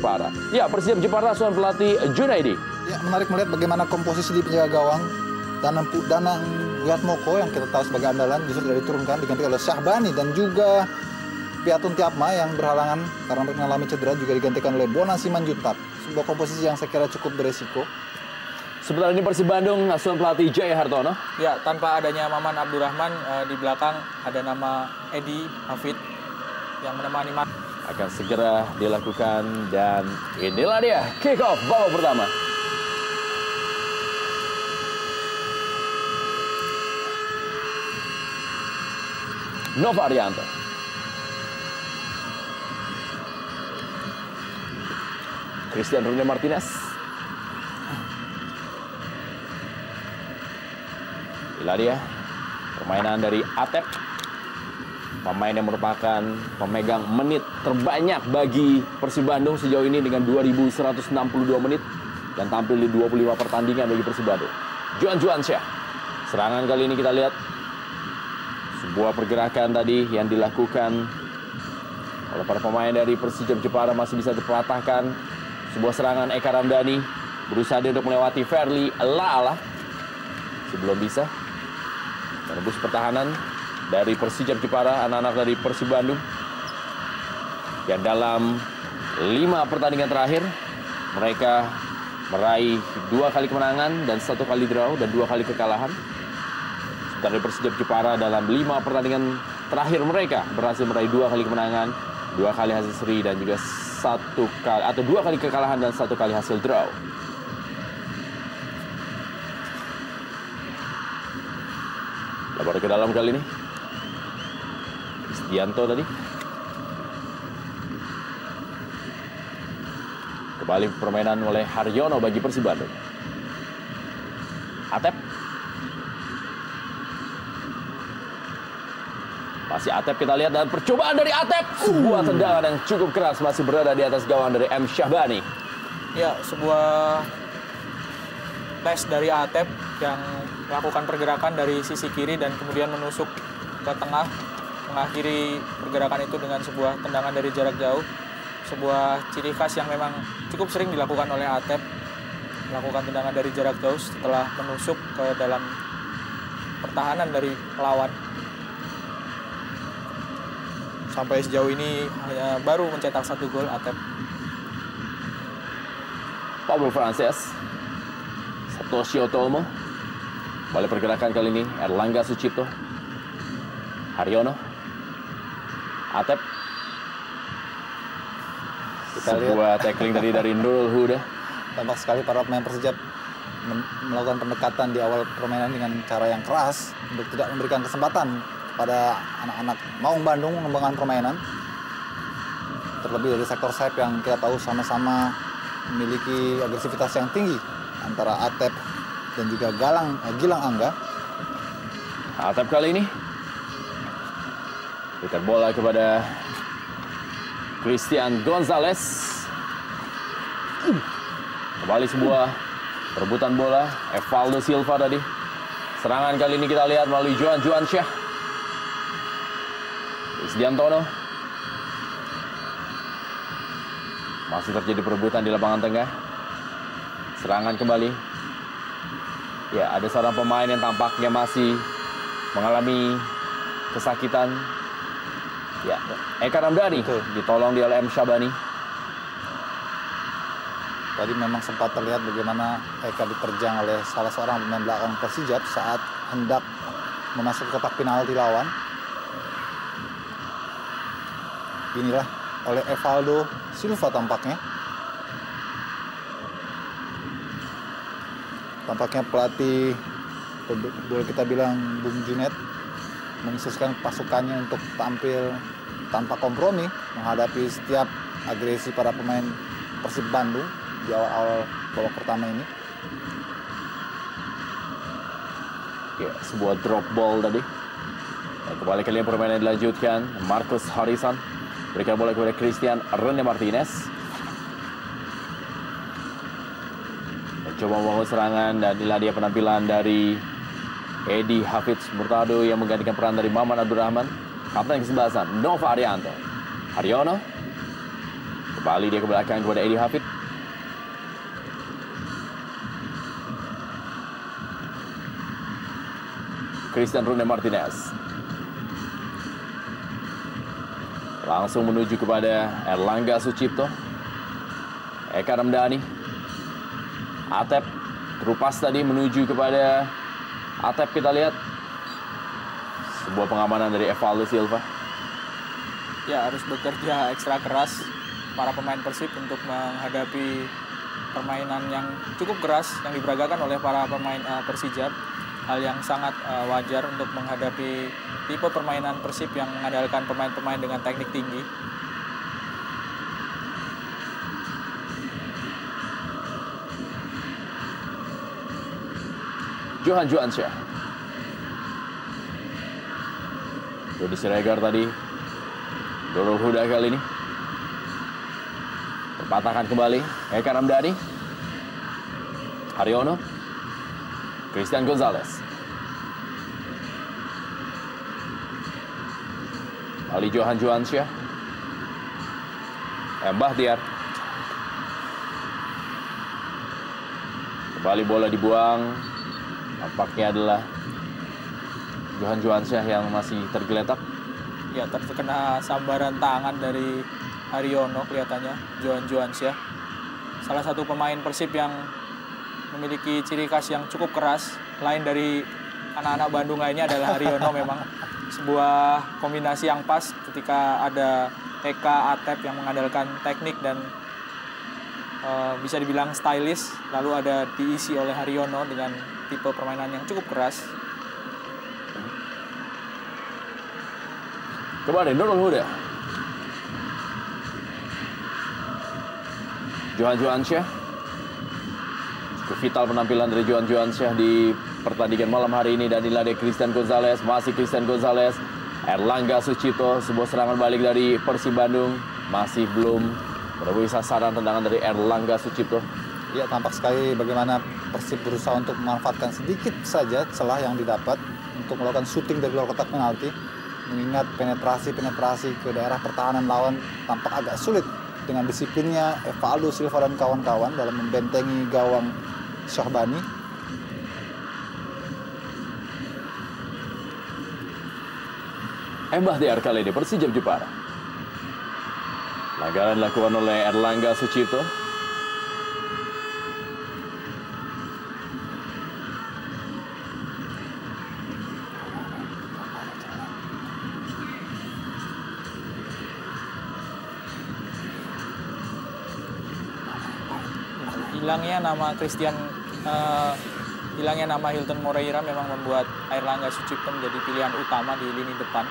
Jepara. Ya, Persijap Jepara asuhan pelatih Junaidi. Ya, menarik melihat bagaimana komposisi di penjaga gawang. Danang Wiatmoko yang kita tahu sebagai andalan justru tidak diturunkan, diganti oleh Syahbani, dan juga Piatun Tiapma yang berhalangan karena mengalami cedera juga digantikan oleh Bonan Simanjuntak. Sebuah komposisi yang saya kira cukup beresiko. Sebentar ini Persib Bandung asuhan pelatih Jaya Hartono. Ya, tanpa adanya Maman Abdurrahman, di belakang ada nama Edi Hafid yang menemani akan segera dilakukan, dan inilah dia kick off babak pertama. Nova Arianto. Christian Rune Martinez. Inilah dia permainan dari Atep. Pemain yang merupakan pemegang menit terbanyak bagi Persib Bandung sejauh ini dengan 2.162 menit dan tampil di 25 pertandingan bagi Persib Bandung. Juan Syah. Serangan kali ini kita lihat sebuah pergerakan tadi yang dilakukan oleh para pemain dari Persijap Jepara masih bisa terpatahkan. Sebuah serangan Eka Ramdhani berusaha untuk melewati Ferli Laala. Sebelum bisa menembus pertahanan dari Persijap Jepara, anak-anak dari Persib Bandung yang dalam 5 pertandingan terakhir mereka meraih 2 kali kemenangan dan 1 kali draw dan 2 kali kekalahan. Dari Persijap Jepara dalam 5 pertandingan terakhir mereka berhasil meraih 2 kali kemenangan, 2 kali hasil seri, dan juga 2 kali kekalahan dan 1 kali hasil draw. Lebar ke dalam kali ini Kristianto tadi. Kembali permainan oleh Haryono bagi Persib Bandung. Atep. Masih Atep kita lihat, dan percobaan dari Atep. Sebuah tendangan yang cukup keras masih berada di atas gawang dari M. Syahbani. Ya, sebuah tes dari Atep yang melakukan pergerakan dari sisi kiri dan kemudian menusuk ke tengah, mengakhiri pergerakan itu dengan sebuah tendangan dari jarak jauh. Sebuah ciri khas yang memang cukup sering dilakukan oleh Atep, melakukan tendangan dari jarak jauh setelah menusuk ke dalam pertahanan dari lawan. Sampai sejauh ini hanya baru mencetak 1 gol Atep. Pablo Frances, Satoshi Otomo. Balik pergerakan kali ini Erlangga Sucipto, Haryono, Atep. Kita sebuah tackling dari Nurul Huda. Tampak sekali para pemain Persijap melakukan pendekatan di awal permainan dengan cara yang keras untuk tidak memberikan kesempatan pada anak-anak Maung Bandung mengembangkan permainan. Terlebih dari sektor sayap yang kita tahu sama-sama memiliki agresivitas yang tinggi antara Atep dan juga Gilang Angga. Atep kali ini berikan bola kepada Christian Gonzalez. Kembali sebuah perebutan bola Evaldo Silva tadi. Serangan kali ini kita lihat melalui Juan Syah. Isdiantono. Masih terjadi perebutan di lapangan tengah. Serangan kembali. Ya, ada seorang pemain yang tampaknya masih mengalami kesakitan. Ya, Eka Ramdhani ditolong oleh M. Syahbani. Tadi memang sempat terlihat bagaimana Eka diterjang oleh salah seorang pemain belakang Persijap saat hendak memasuki kotak penalti lawan. Inilah oleh Evaldo Silva tampaknya. Tampaknya pelatih, boleh kita bilang Bung Junet, menginstruksikan pasukannya untuk tampil tanpa kompromi menghadapi setiap agresi para pemain Persib Bandung di awal-awal babak pertama ini. Ya, sebuah drop ball tadi. Dan kembali kalian permainan dilanjutkan. Marcus Harrison berikan bola kepada Christian Rene Martinez. Mencoba membangun serangan, dan inilah dia penampilan dari Edi Hafidz Murtado yang menggantikan peran dari Maman Abdurrahman. Kapten kesebelasan Nova Arianto. Haryono. Kembali dia ke belakang kepada Edi Hafid. Christian Rune Martinez. Langsung menuju kepada Erlangga Sucipto. Eka Ramdhani. Atep terupas tadi menuju kepada Atep, kita lihat. Sebuah pengamanan dari Evaldo Silva. Ya, harus bekerja ekstra keras para pemain Persib untuk menghadapi permainan yang cukup keras yang diperagakan oleh para pemain Persijap. Hal yang sangat wajar untuk menghadapi tipe permainan Persib yang mengandalkan pemain-pemain dengan teknik tinggi. Johan Juansyah. Dodi Siregar tadi. Nurul Huda kali ini. Terpatahkan kembali. Eka Ramdhani. Haryono. Christian Gonzalez. Ali Johan Juansyah. Bahtiar. Kembali bola dibuang. Nampaknya adalah Johan Juansyah yang masih tergeletak. Ya, terkena sambaran tangan dari Haryono kelihatannya, Johan Juansyah. Salah satu pemain Persib yang memiliki ciri khas yang cukup keras. Lain dari anak-anak Bandung lainnya adalah Haryono. Memang sebuah kombinasi yang pas ketika ada Eka, Atep yang mengandalkan teknik dan bisa dibilang stylish. Lalu ada diisi oleh Haryono dengan tipe permainan yang cukup keras. Kembali Nurul Huda. Johan Juansyah. Cukup vital penampilan dari Johan Juansyah di pertandingan malam hari ini. Dan inilah Christian Gonzalez. Masih Christian Gonzalez. Erlangga Sucipto. Sebuah serangan balik dari Persib Bandung. Masih belum menemui sasaran tendangan dari Erlangga Sucipto. Ya, tampak sekali bagaimana Persib berusaha untuk memanfaatkan sedikit saja celah yang didapat untuk melakukan syuting dari luar kotak penalti. Mengingat penetrasi ke daerah pertahanan lawan tampak agak sulit dengan disiplinnya Evaldo Silva dan kawan-kawan dalam membentengi gawang Syahbani. Bahtiar kali ini Persijap Jepara. Pelanggaran dilakukan oleh Erlangga Sucipto. Hilangnya nama Hilton Moreira memang membuat Erlangga Sucipto menjadi pilihan utama di lini depan.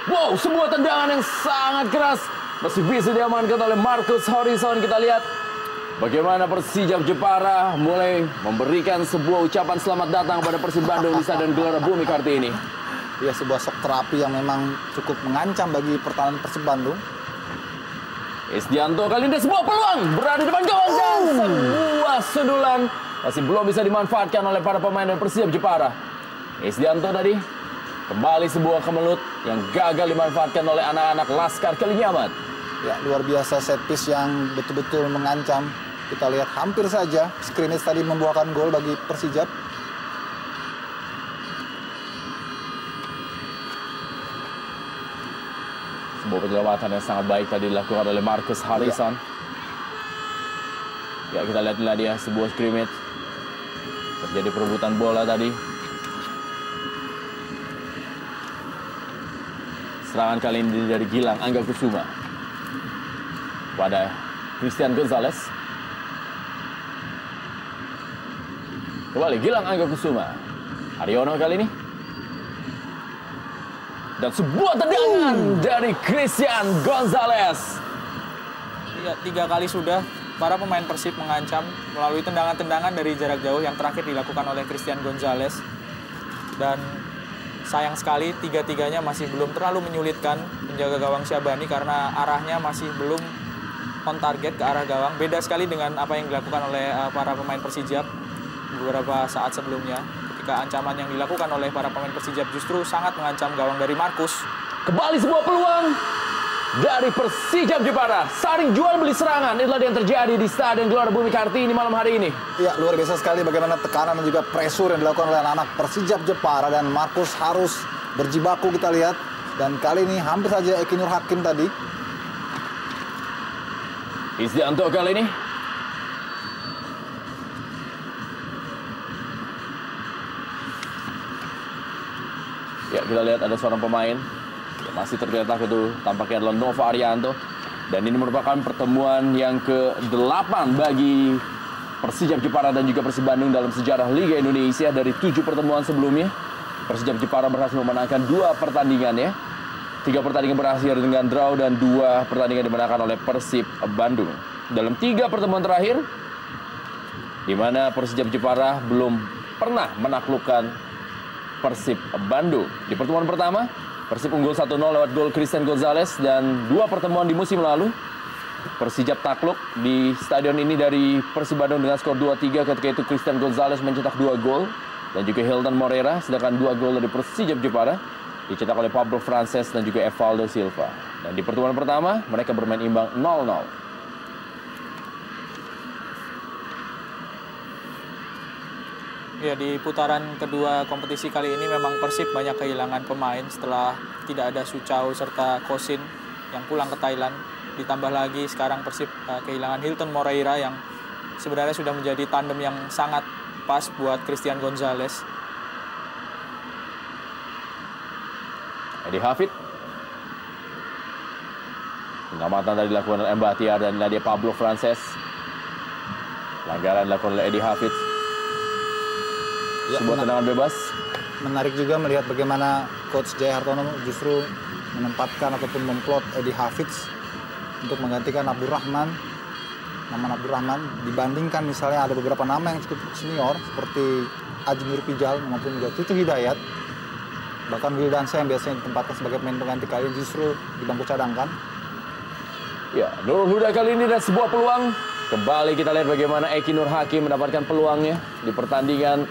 Wow, sebuah tendangan yang sangat keras masih bisa diamankan oleh Marcus Horizon. Kita lihat bagaimana Persijap Jepara mulai memberikan sebuah ucapan selamat datang pada Persib Bandung di Stadion Gelora Bumi Kartini. Ya, sebuah shock terapi yang memang cukup mengancam bagi pertahanan Persib Bandung. Isdianto kali ini sebuah peluang berada di depan gawang dan sebuah sundulan masih belum bisa dimanfaatkan oleh para pemain dari Persijap Jepara. Isdianto tadi kembali sebuah kemelut yang gagal dimanfaatkan oleh anak-anak Laskar Kelinyamat. Ya, luar biasa set piece yang betul-betul mengancam. Kita lihat hampir saja scrimmage tadi membuahkan gol bagi Persijap. Sebuah penyelamatan yang sangat baik tadi dilakukan oleh Marcus Harrison. Ya, kita lihat inilah dia sebuah scrimmage. Terjadi perebutan bola tadi. Serangan kali ini dari Gilang Angga Kusuma pada Christian Gonzalez. Kembali Gilang Angga Kusuma. Haryono kali ini. Dan sebuah tendangan dari Christian Gonzalez. 3 kali sudah para pemain Persib mengancam melalui tendangan-tendangan dari jarak jauh yang terakhir dilakukan oleh Christian Gonzalez. Dan sayang sekali 3-tiganya masih belum terlalu menyulitkan penjaga gawang Syahbani karena arahnya masih belum on target ke arah gawang. Beda sekali dengan apa yang dilakukan oleh para pemain Persijap beberapa saat sebelumnya. Ancaman yang dilakukan oleh para pemain Persijap justru sangat mengancam gawang dari Markus. Kembali sebuah peluang. dari Persijap Jepara. Saring jual beli serangan, itulah yang terjadi di Stadion Gelora Bumi Kartini malam hari ini. Ya, luar biasa sekali bagaimana tekanan dan juga pressure yang dilakukan oleh anak-anak Persijap Jepara, dan Markus harus berjibaku kita lihat. Dan kali ini hampir saja Eki Nur Hakim tadi. Isdianto kali ini. Ya, kita lihat ada seorang pemain yang masih tergeletak, itu tampaknya adalah Nova Arianto. Dan ini merupakan pertemuan yang ke-8 bagi Persijap Jepara dan juga Persib Bandung dalam sejarah Liga Indonesia. Dari 7 pertemuan sebelumnya, Persijap Jepara berhasil memenangkan 2 pertandingan ya. 3 pertandingan berakhir dengan draw dan 2 pertandingan dimenangkan oleh Persib Bandung. Dalam 3 pertemuan terakhir, di mana Persijap Jepara belum pernah menaklukkan Persib Bandung. Di pertemuan pertama, Persib unggul 1-0 lewat gol Christian Gonzalez, dan 2 pertemuan di musim lalu, Persijap takluk di stadion ini dari Persib Bandung dengan skor 2-3 ketika itu Christian Gonzalez mencetak 2 gol dan juga Hilton Moreira, sedangkan 2 gol dari Persijap Jepara dicetak oleh Pablo Frances dan juga Evaldo Silva. Dan di pertemuan pertama, mereka bermain imbang 0-0. Ya, di putaran kedua kompetisi kali ini memang Persib banyak kehilangan pemain setelah tidak ada Suchau serta Kosin yang pulang ke Thailand. Ditambah lagi sekarang Persib kehilangan Hilton Moreira yang sebenarnya sudah menjadi tandem yang sangat pas buat Christian Gonzalez. Edi Hafid. Pengamatan tadi dilakukan oleh Mbahtiar dan Nadia Pablo Frances. Pelanggaran dilakukan oleh Edi Hafid. Ya, sebuah tendangan bebas. Menarik juga melihat bagaimana Coach Jaya Hartono justru menempatkan ataupun memplot Edi Hafiz untuk menggantikan Abdurrahman. Naman Abdurrahman dibandingkan misalnya ada beberapa nama yang cukup senior seperti Aji Nur Pijal maupun juga Cucu Hidayat. Bahkan Wildansyah yang biasanya ditempatkan sebagai pemain pengganti kali ini justru di bangku cadangkan. Ya, Nurul Huda kali ini dan sebuah peluang. Kembali kita lihat bagaimana Eki Nur Hakim mendapatkan peluangnya di pertandingan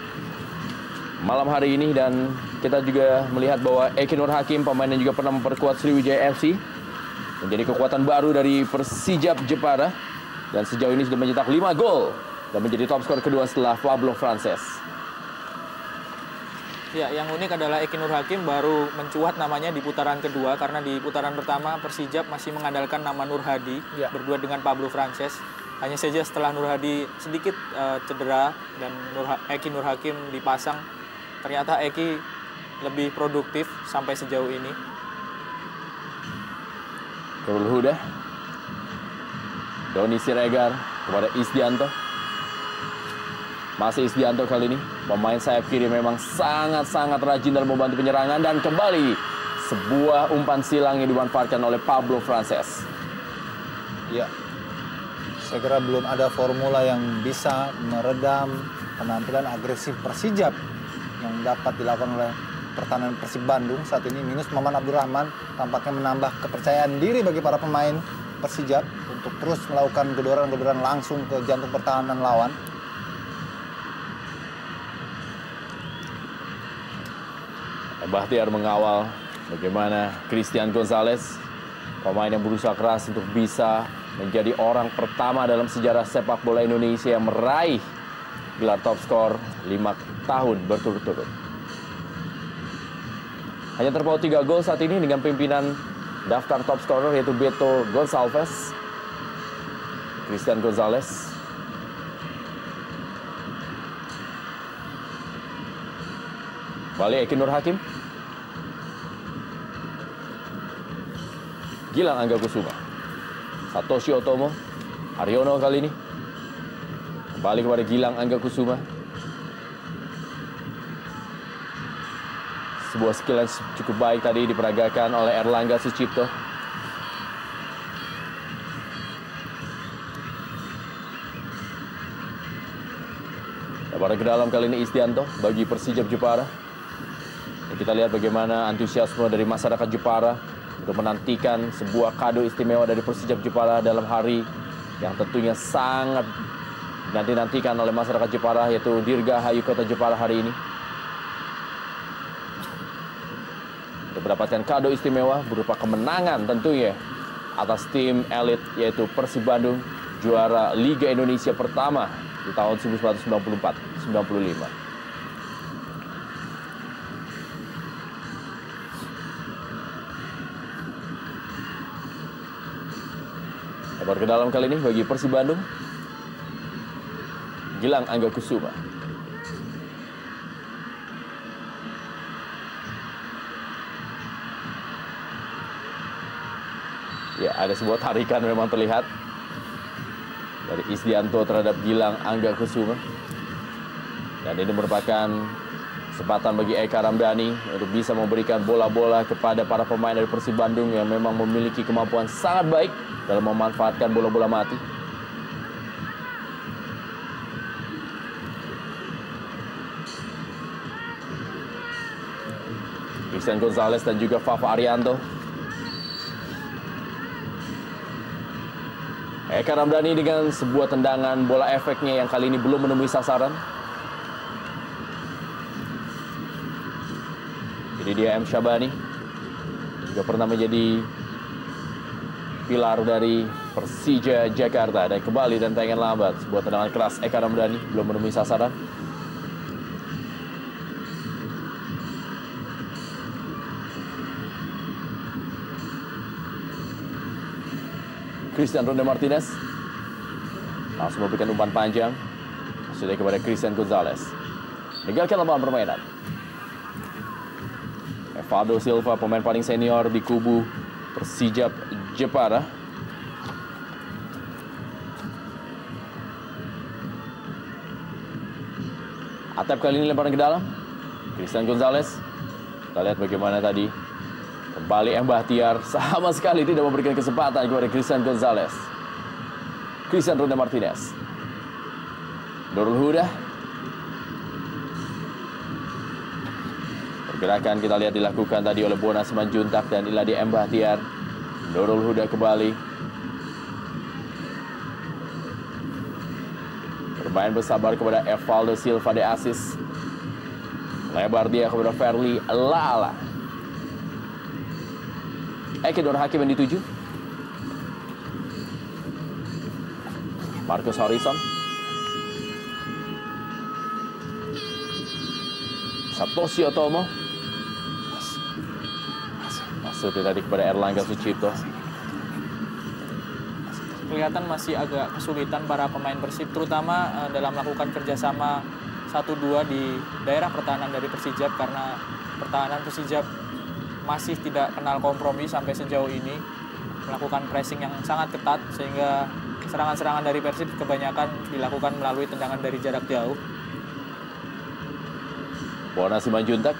malam hari ini, dan kita juga melihat bahwa Eki Nur Hakim, pemain yang juga pernah memperkuat Sriwijaya FC, menjadi kekuatan baru dari Persijap Jepara, dan sejauh ini sudah mencetak 5 gol dan menjadi top skor kedua setelah Pablo Frances. Ya, yang unik adalah Eki Nur Hakim baru mencuat namanya di putaran kedua, karena di putaran pertama Persijap masih mengandalkan nama Nur Hadi berdua dengan Pablo Frances. Hanya saja setelah Nur Hadi sedikit cedera dan Eki Nur Hakim dipasang, ternyata Eki lebih produktif sampai sejauh ini. Nurul Huda, Doni Siregar kepada Isdianto. Masih Isdianto kali ini, pemain sayap kiri memang sangat-sangat rajin dalam membantu penyerangan, dan kembali sebuah umpan silang yang dimanfaatkan oleh Pablo Frances. Ya, saya kira belum ada formula yang bisa meredam penampilan agresif Persijap yang dapat dilakukan oleh pertahanan Persib Bandung saat ini. Minus Maman Abdurrahman tampaknya menambah kepercayaan diri bagi para pemain Persijap untuk terus melakukan gedoran-gedoran langsung ke jantung pertahanan lawan. Bahtiar mengawal bagaimana Christian Gonzalez, pemain yang berusaha keras untuk bisa menjadi orang pertama dalam sejarah sepak bola Indonesia yang meraih gelar top skor 5 tahun berturut-turut. Hanya terpaut 3 gol saat ini dengan pimpinan daftar top scorer yaitu Beto Gonçalves, Christian Gonzalez, balik Eki Nur Hakim, Gilang Angga Kusuma, Satoshi Otomo, Haryono kali ini. Kembali kepada Gilang Angga Kusuma. Sebuah skill yang cukup baik tadi diperagakan oleh Erlangga Sucipto. Lebar ke dalam kali ini Isdianto bagi Persijap Jepara. Dan kita lihat bagaimana antusiasme dari masyarakat Jepara untuk menantikan sebuah kado istimewa dari Persijap Jepara dalam hari yang tentunya sangat nanti-nantikan oleh masyarakat Jepara, yaitu Dirgahayu Kota Jepara hari ini. Untuk mendapatkan kado istimewa berupa kemenangan tentunya atas tim elit yaitu Persib Bandung, juara Liga Indonesia pertama di tahun 1994-95. Lebar ke dalam kali ini bagi Persib Bandung, Gilang Angga Kusuma. Ya, ada sebuah tarikan memang terlihat dari Isdianto terhadap Gilang Angga Kusuma. Dan ini merupakan kesempatan bagi Eka Ramdhani untuk bisa memberikan bola-bola kepada para pemain dari Persib Bandung yang memang memiliki kemampuan sangat baik dalam memanfaatkan bola-bola mati. Christian Gonzalez dan juga Fafa Arianto. Eka Ramdhani dengan sebuah tendangan bola efeknya yang kali ini belum menemui sasaran. Ini dia M. Syabani, juga pernah menjadi pilar dari Persija Jakarta. Dan kembali dan tendangan lambat, sebuah tendangan keras Eka Ramdhani belum menemui sasaran. Christian Ronde Martinez langsung memberikan umpan panjang sudah kepada Christian Gonzalez. Meninggalkan lapangan permainan. Evaldo Silva, pemain paling senior di kubu Persijap Jepara. Atep kali ini lemparan ke dalam. Christian Gonzalez. Kita lihat bagaimana tadi. Kembali M. Bahtiar sama sekali tidak memberikan kesempatan kepada Christian Gonzalez. Christian Ronde Martinez. Nurul Huda. Pergerakan kita lihat dilakukan tadi oleh Bona Simanjuntak dan Iladi M. Bahtiar. Nurul Huda kembali. Bermain bersabar kepada Evaldo Silva de Asis. Lebar dia kepada Ferli Lala. Eki Nur Hakim yang dituju. Marcus Harrison. Satoshi Otomo. Masuknya tadi kepada Erlangga Sucipto. Kelihatan masih agak kesulitan para pemain Persib, terutama dalam melakukan kerjasama 1-2 di daerah pertahanan dari Persijap, karena pertahanan Persijap masih tidak kenal kompromi sampai sejauh ini, melakukan pressing yang sangat ketat sehingga serangan-serangan dari Persib kebanyakan dilakukan melalui tendangan dari jarak jauh. Bona Simanjuntak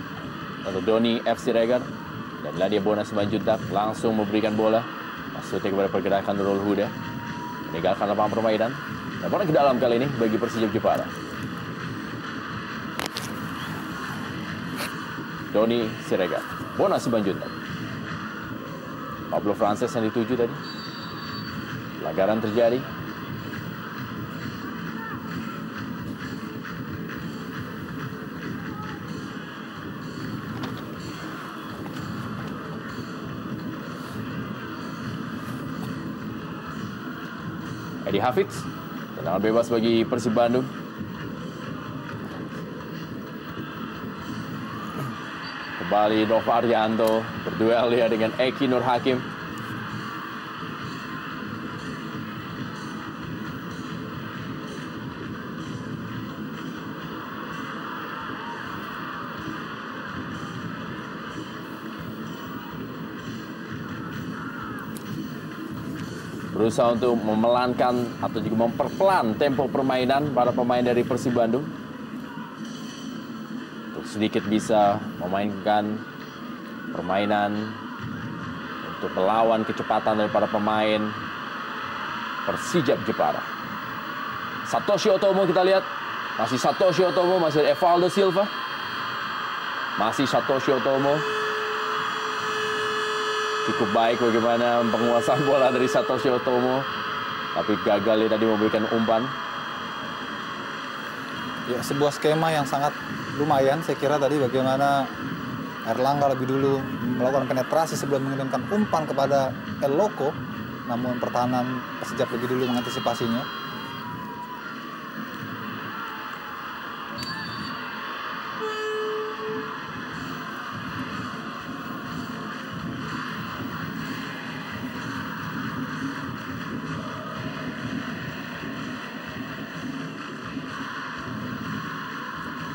untuk Doni F. Siregar dan Ladia Bona Simanjuntak langsung memberikan bola masuknya kepada pergerakan Nurul Huda, meninggalkan lapangan permainan. Lemparan ke dalam kali ini bagi Persijap Jepara. Doni Siregar, Bona Simanjuntak. Pablo Frances yang dituju tadi. Pelanggaran terjadi. Edi Hafiz, tendangan bebas bagi Persib Bandung. Kembali Nova Arianto berduel ya dengan Eki Nur Hakim. Berusaha untuk memelankan atau juga memperpelan tempo permainan para pemain dari Persib Bandung. Untuk sedikit bisa memainkan permainan untuk melawan kecepatan dari para pemain Persijap Jepara. Satoshi Otomo kita lihat. Masih Satoshi Otomo, masih Evaldo Silva. Masih Satoshi Otomo. Cukup baik bagaimana penguasaan bola dari Satoshi Otomo, tapi gagal ya tadi memberikan umpan. Ya, sebuah skema yang sangat lumayan saya kira tadi, bagaimana Erlangga lebih dulu melakukan penetrasi sebelum mengirimkan umpan kepada El Loco, namun pertahanan Persijap lebih dulu mengantisipasinya.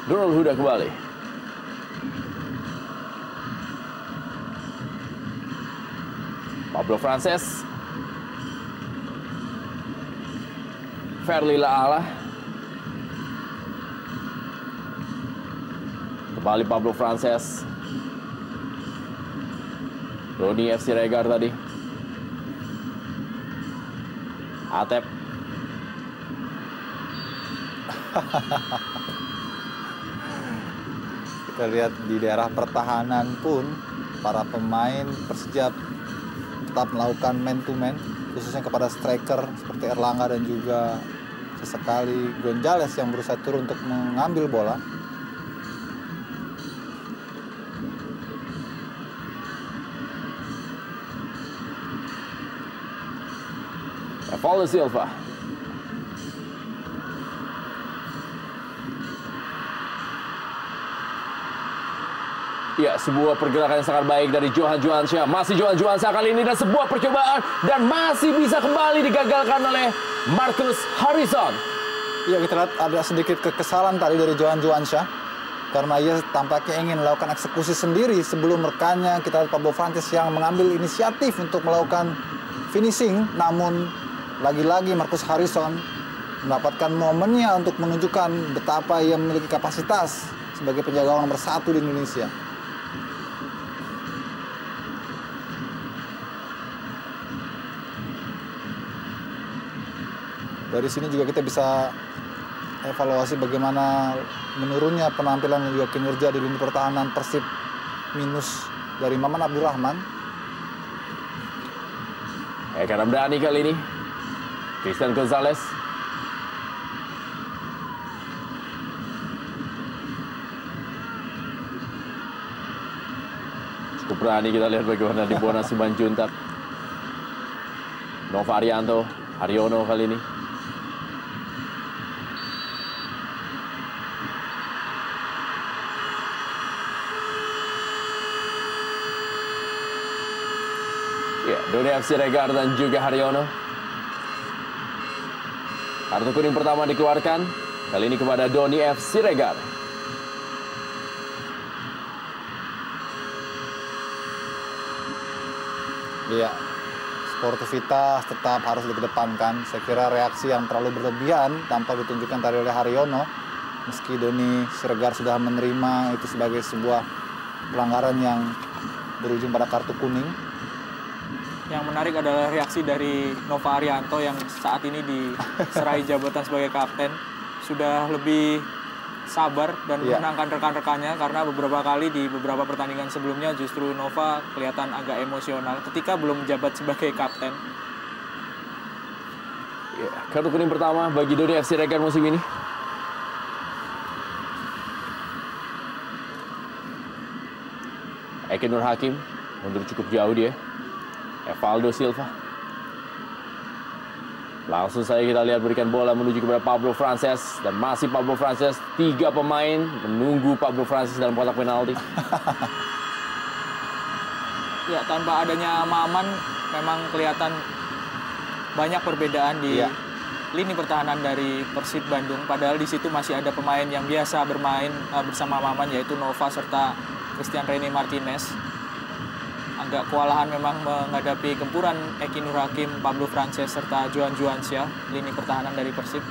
Nurul Huda kembali. Pablo Frances. Ferli Laala. Kembali Pablo Frances. Doni FC Regar tadi. Atep. Kita lihat di daerah pertahanan pun para pemain Persijap tetap melakukan man to man, khususnya kepada striker seperti Erlangga dan juga sesekali Gonzales yang berusaha turun untuk mengambil bola. Evaldo Silva. Ya, sebuah pergerakan yang sangat baik dari Johan Juansyah. Masih Johan Juansyah kali ini dan sebuah percobaan dan masih bisa kembali digagalkan oleh Marcus Harrison. Ya, kita lihat ada sedikit kekesalan tadi dari Johan Juansyah karena ia tampaknya ingin melakukan eksekusi sendiri sebelum rekannya. Kita lihat Pablo Frances yang mengambil inisiatif untuk melakukan finishing, namun lagi-lagi Marcus Harrison mendapatkan momennya untuk menunjukkan betapa ia memiliki kapasitas sebagai penjaga gawang nomor 1 di Indonesia. Dari sini juga kita bisa evaluasi bagaimana menurunnya penampilan dan juga kinerja di lini pertahanan Persib minus dari Maman Abdurrahman. Eka Ramdhani kali ini. Christian Gonzalez. Cukup berani kita lihat bagaimana di Bona Simanjuntak. Nova Arianto, Haryono kali ini. Ya, Doni FC Regar dan juga Haryono. Kartu kuning pertama dikeluarkan. Kali ini kepada Doni FC Regar. Iya, sportivitas tetap harus dikedepankan. Saya kira reaksi yang terlalu berlebihan tanpa ditunjukkan tadi oleh Haryono. Meski Doni Siregar sudah menerima itu sebagai sebuah pelanggaran yang berujung pada kartu kuning. Yang menarik adalah reaksi dari Nova Arianto yang saat ini diserai jabatan sebagai kapten. Sudah lebih sabar dan menenangkan rekan-rekannya karena beberapa kali di beberapa pertandingan sebelumnya justru Nova kelihatan agak emosional ketika belum menjabat sebagai kapten. Ya, kartu kuning pertama bagi Doni FC Regar musim ini. Eki Nur Hakim mundur cukup jauh dia. Evaldo Silva. Langsung saja kita lihat berikan bola menuju kepada Pablo Frances. Dan masih Pablo Frances. 3 pemain menunggu Pablo Frances dalam kotak penalti. Ya, tanpa adanya Maman memang kelihatan banyak perbedaan di lini pertahanan dari Persib Bandung. Padahal di situ masih ada pemain yang biasa bermain bersama Maman, yaitu Nova serta Christian Rene Martinez. Agak kewalahan memang menghadapi gempuran Eki Nur Hakim, Pablo Frances, serta Johan Juansyah, lini pertahanan dari Persib.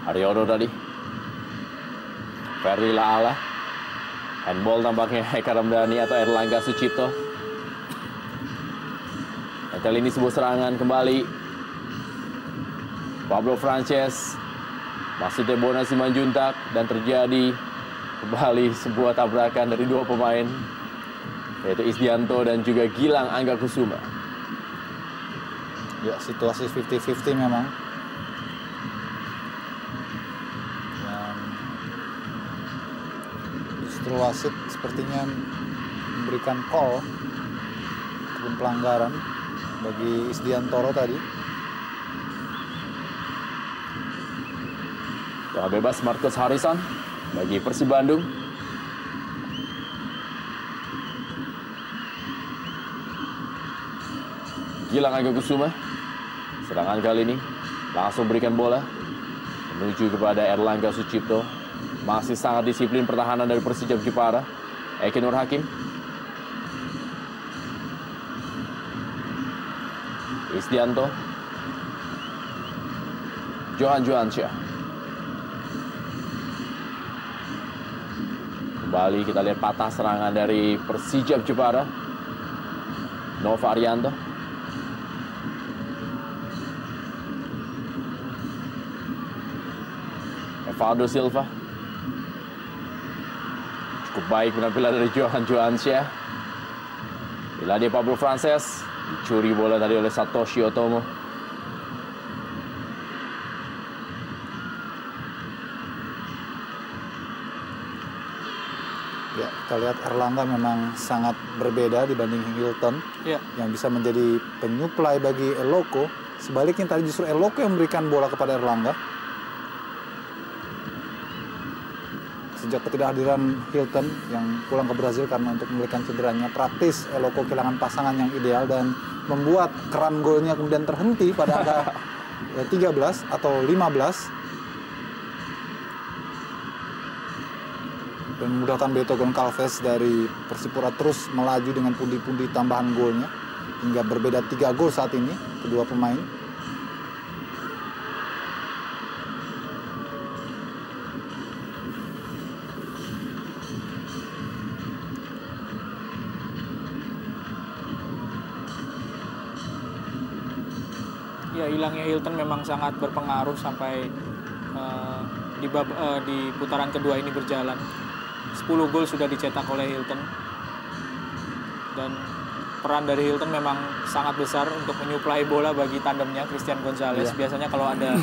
Haryono tadi. Ferli Laala. Handball tampaknya Eka Ramdhani atau Erlangga Sucipto. Dan kali ini sebuah serangan kembali. Pablo Frances. Masih Bona Simanjuntak dan terjadi kembali sebuah tabrakan dari 2 pemain, yaitu Isdianto dan juga Gilang Angga Kusuma. Ya, situasi 50-50 memang. Dan justru terakhir wasit sepertinya memberikan call ataupun pelanggaran bagi Isdiantoro tadi. Tendangan bebas Marcus Harrison bagi Persib Bandung. Gilang Aga Kusuma. Serangan kali ini langsung berikan bola menuju kepada Erlangga Sucipto. Masih sangat disiplin pertahanan dari Persijap Jepara. Eki Nur Hakim. Isdianto. Johan Johansyah. Kembali kita lihat patah serangan dari Persijap Jepara. Nova Arianto. Evaldo Silva. Cukup baik penampilan dari Johan Johansyah. Vilade Pablo Frances. Dicuri bola tadi oleh Satoshi Otomo. Ya, kita lihat Erlangga memang sangat berbeda dibanding Hilton, yang bisa menjadi penyuplai bagi Eloko. Sebaliknya tadi justru Eloko yang memberikan bola kepada Erlangga. Sejak ketidakhadiran Hilton yang pulang ke Brazil karena untuk memulihkan cederanya, praktis Eloko kehilangan pasangan yang ideal dan membuat keran golnya kemudian terhenti pada angka 13 atau 15. Dan memudahkan Beto Goncalves dari Persipura terus melaju dengan pundi-pundi tambahan golnya. Hingga berbeda 3 gol saat ini, kedua pemain. Ya, hilangnya Hilton memang sangat berpengaruh sampai di putaran kedua ini berjalan. 10 gol sudah dicetak oleh Hilton. Dan peran dari Hilton memang sangat besar untuk menyuplai bola bagi tandemnya Christian Gonzalez. Biasanya kalau ada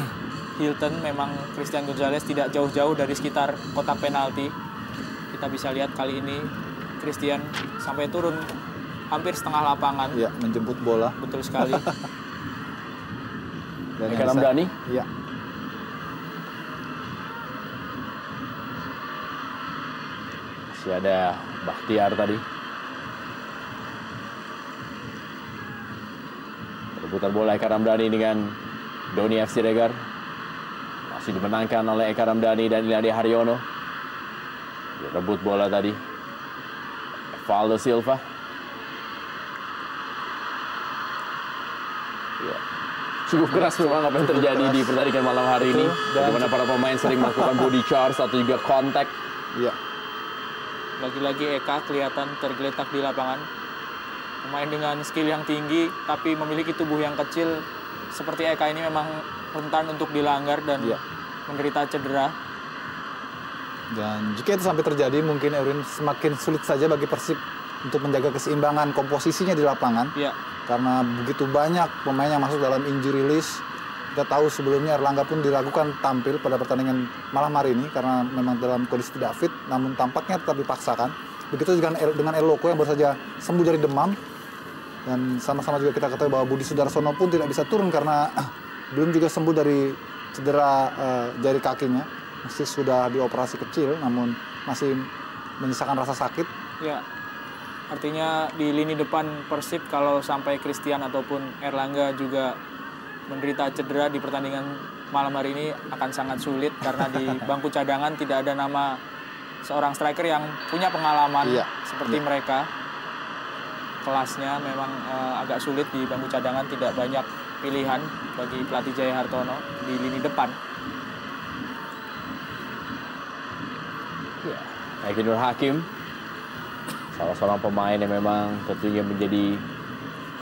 Hilton, memang Christian Gonzalez tidak jauh-jauh dari sekitar kotak penalti. Kita bisa lihat kali ini Christian sampai turun hampir setengah lapangan. Ya, menjemput bola. Betul sekali. Eka Ramdhani. Iya. Masih ada Bakhtiar tadi. Rebutan bola Eka Ramdhani dengan Doni F. Siregar. Masih dimenangkan oleh Eka Ramdhani dan Ilhadi Haryono. Rebut bola tadi. Evaldo Silva. Ya. Cukup keras memang apa yang terjadi di pertandingan malam hari ini. Bagaimana para pemain sering melakukan body charge atau juga kontak. Iya. Lagi-lagi Eka kelihatan tergeletak di lapangan. Pemain dengan skill yang tinggi tapi memiliki tubuh yang kecil seperti Eka ini memang rentan untuk dilanggar dan menderita cedera. Dan jika itu sampai terjadi, mungkin Erwin semakin sulit saja bagi Persib untuk menjaga keseimbangan komposisinya di lapangan. Iya. Karena begitu banyak pemain yang masuk dalam injury list. Kita tahu sebelumnya Erlangga pun diragukan tampil pada pertandingan malam hari ini karena memang dalam kondisi tidak fit, namun tampaknya tetap dipaksakan. Begitu juga dengan Eloko yang baru saja sembuh dari demam. Dan sama-sama juga kita ketahui bahwa Budi Sudarsono pun tidak bisa turun karena belum juga sembuh dari cedera jari kakinya. Meski sudah dioperasi kecil, namun masih menyisakan rasa sakit. Ya. Artinya di lini depan Persib kalau sampai Christian ataupun Erlangga juga menderita cedera di pertandingan malam hari ini akan sangat sulit karena di bangku cadangan tidak ada nama seorang striker yang punya pengalaman seperti mereka. Kelasnya memang agak sulit di bangku cadangan, tidak banyak pilihan bagi pelatih Jaya Hartono di lini depan. Eki Nur Hakim, salah seorang pemain yang memang tentunya menjadi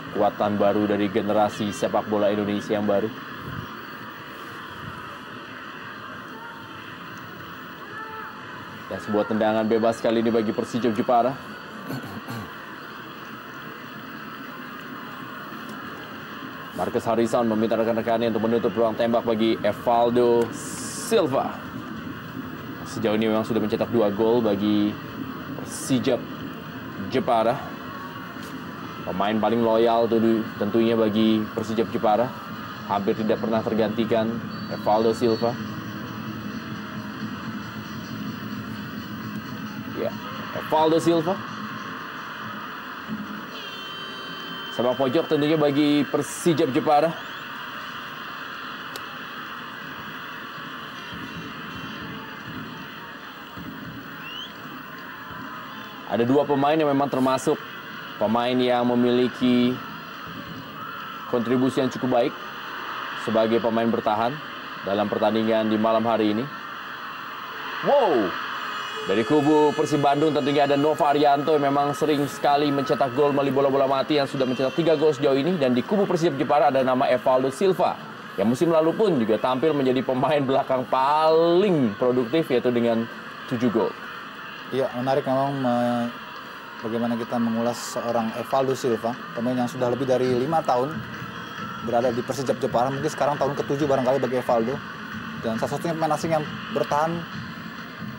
kekuatan baru dari generasi sepak bola Indonesia yang baru. Dan sebuah tendangan bebas kali ini bagi Persijap Jepara. Marcus Harrison meminta rekan-rekannya untuk menutup ruang tembak bagi Evaldo Silva. Sejauh ini memang sudah mencetak 2 gol bagi Persijap Jepara. Pemain paling loyal tentunya bagi Persijap Jepara. Hampir tidak pernah tergantikan, Evaldo Silva. Ya, Evaldo Silva. Sepak pojok tentunya bagi Persijap Jepara. Ada dua pemain yang memang termasuk pemain yang memiliki kontribusi yang cukup baik sebagai pemain bertahan dalam pertandingan di malam hari ini. Wow! Dari kubu Persib Bandung tentunya ada Nova Arianto yang memang sering sekali mencetak gol melalui bola-bola mati yang sudah mencetak 3 gol sejauh ini. Dan di kubu Persijap Jepara ada nama Evaldo Silva yang musim lalu pun juga tampil menjadi pemain belakang paling produktif yaitu dengan 7 gol. Iya, menarik memang bagaimana kita mengulas seorang Evaldo Silva, pemain yang sudah lebih dari 5 tahun berada di Persijap Jepara, mungkin sekarang tahun ke-7 barangkali bagi Evaldo. Dan salah satunya pemain asing yang bertahan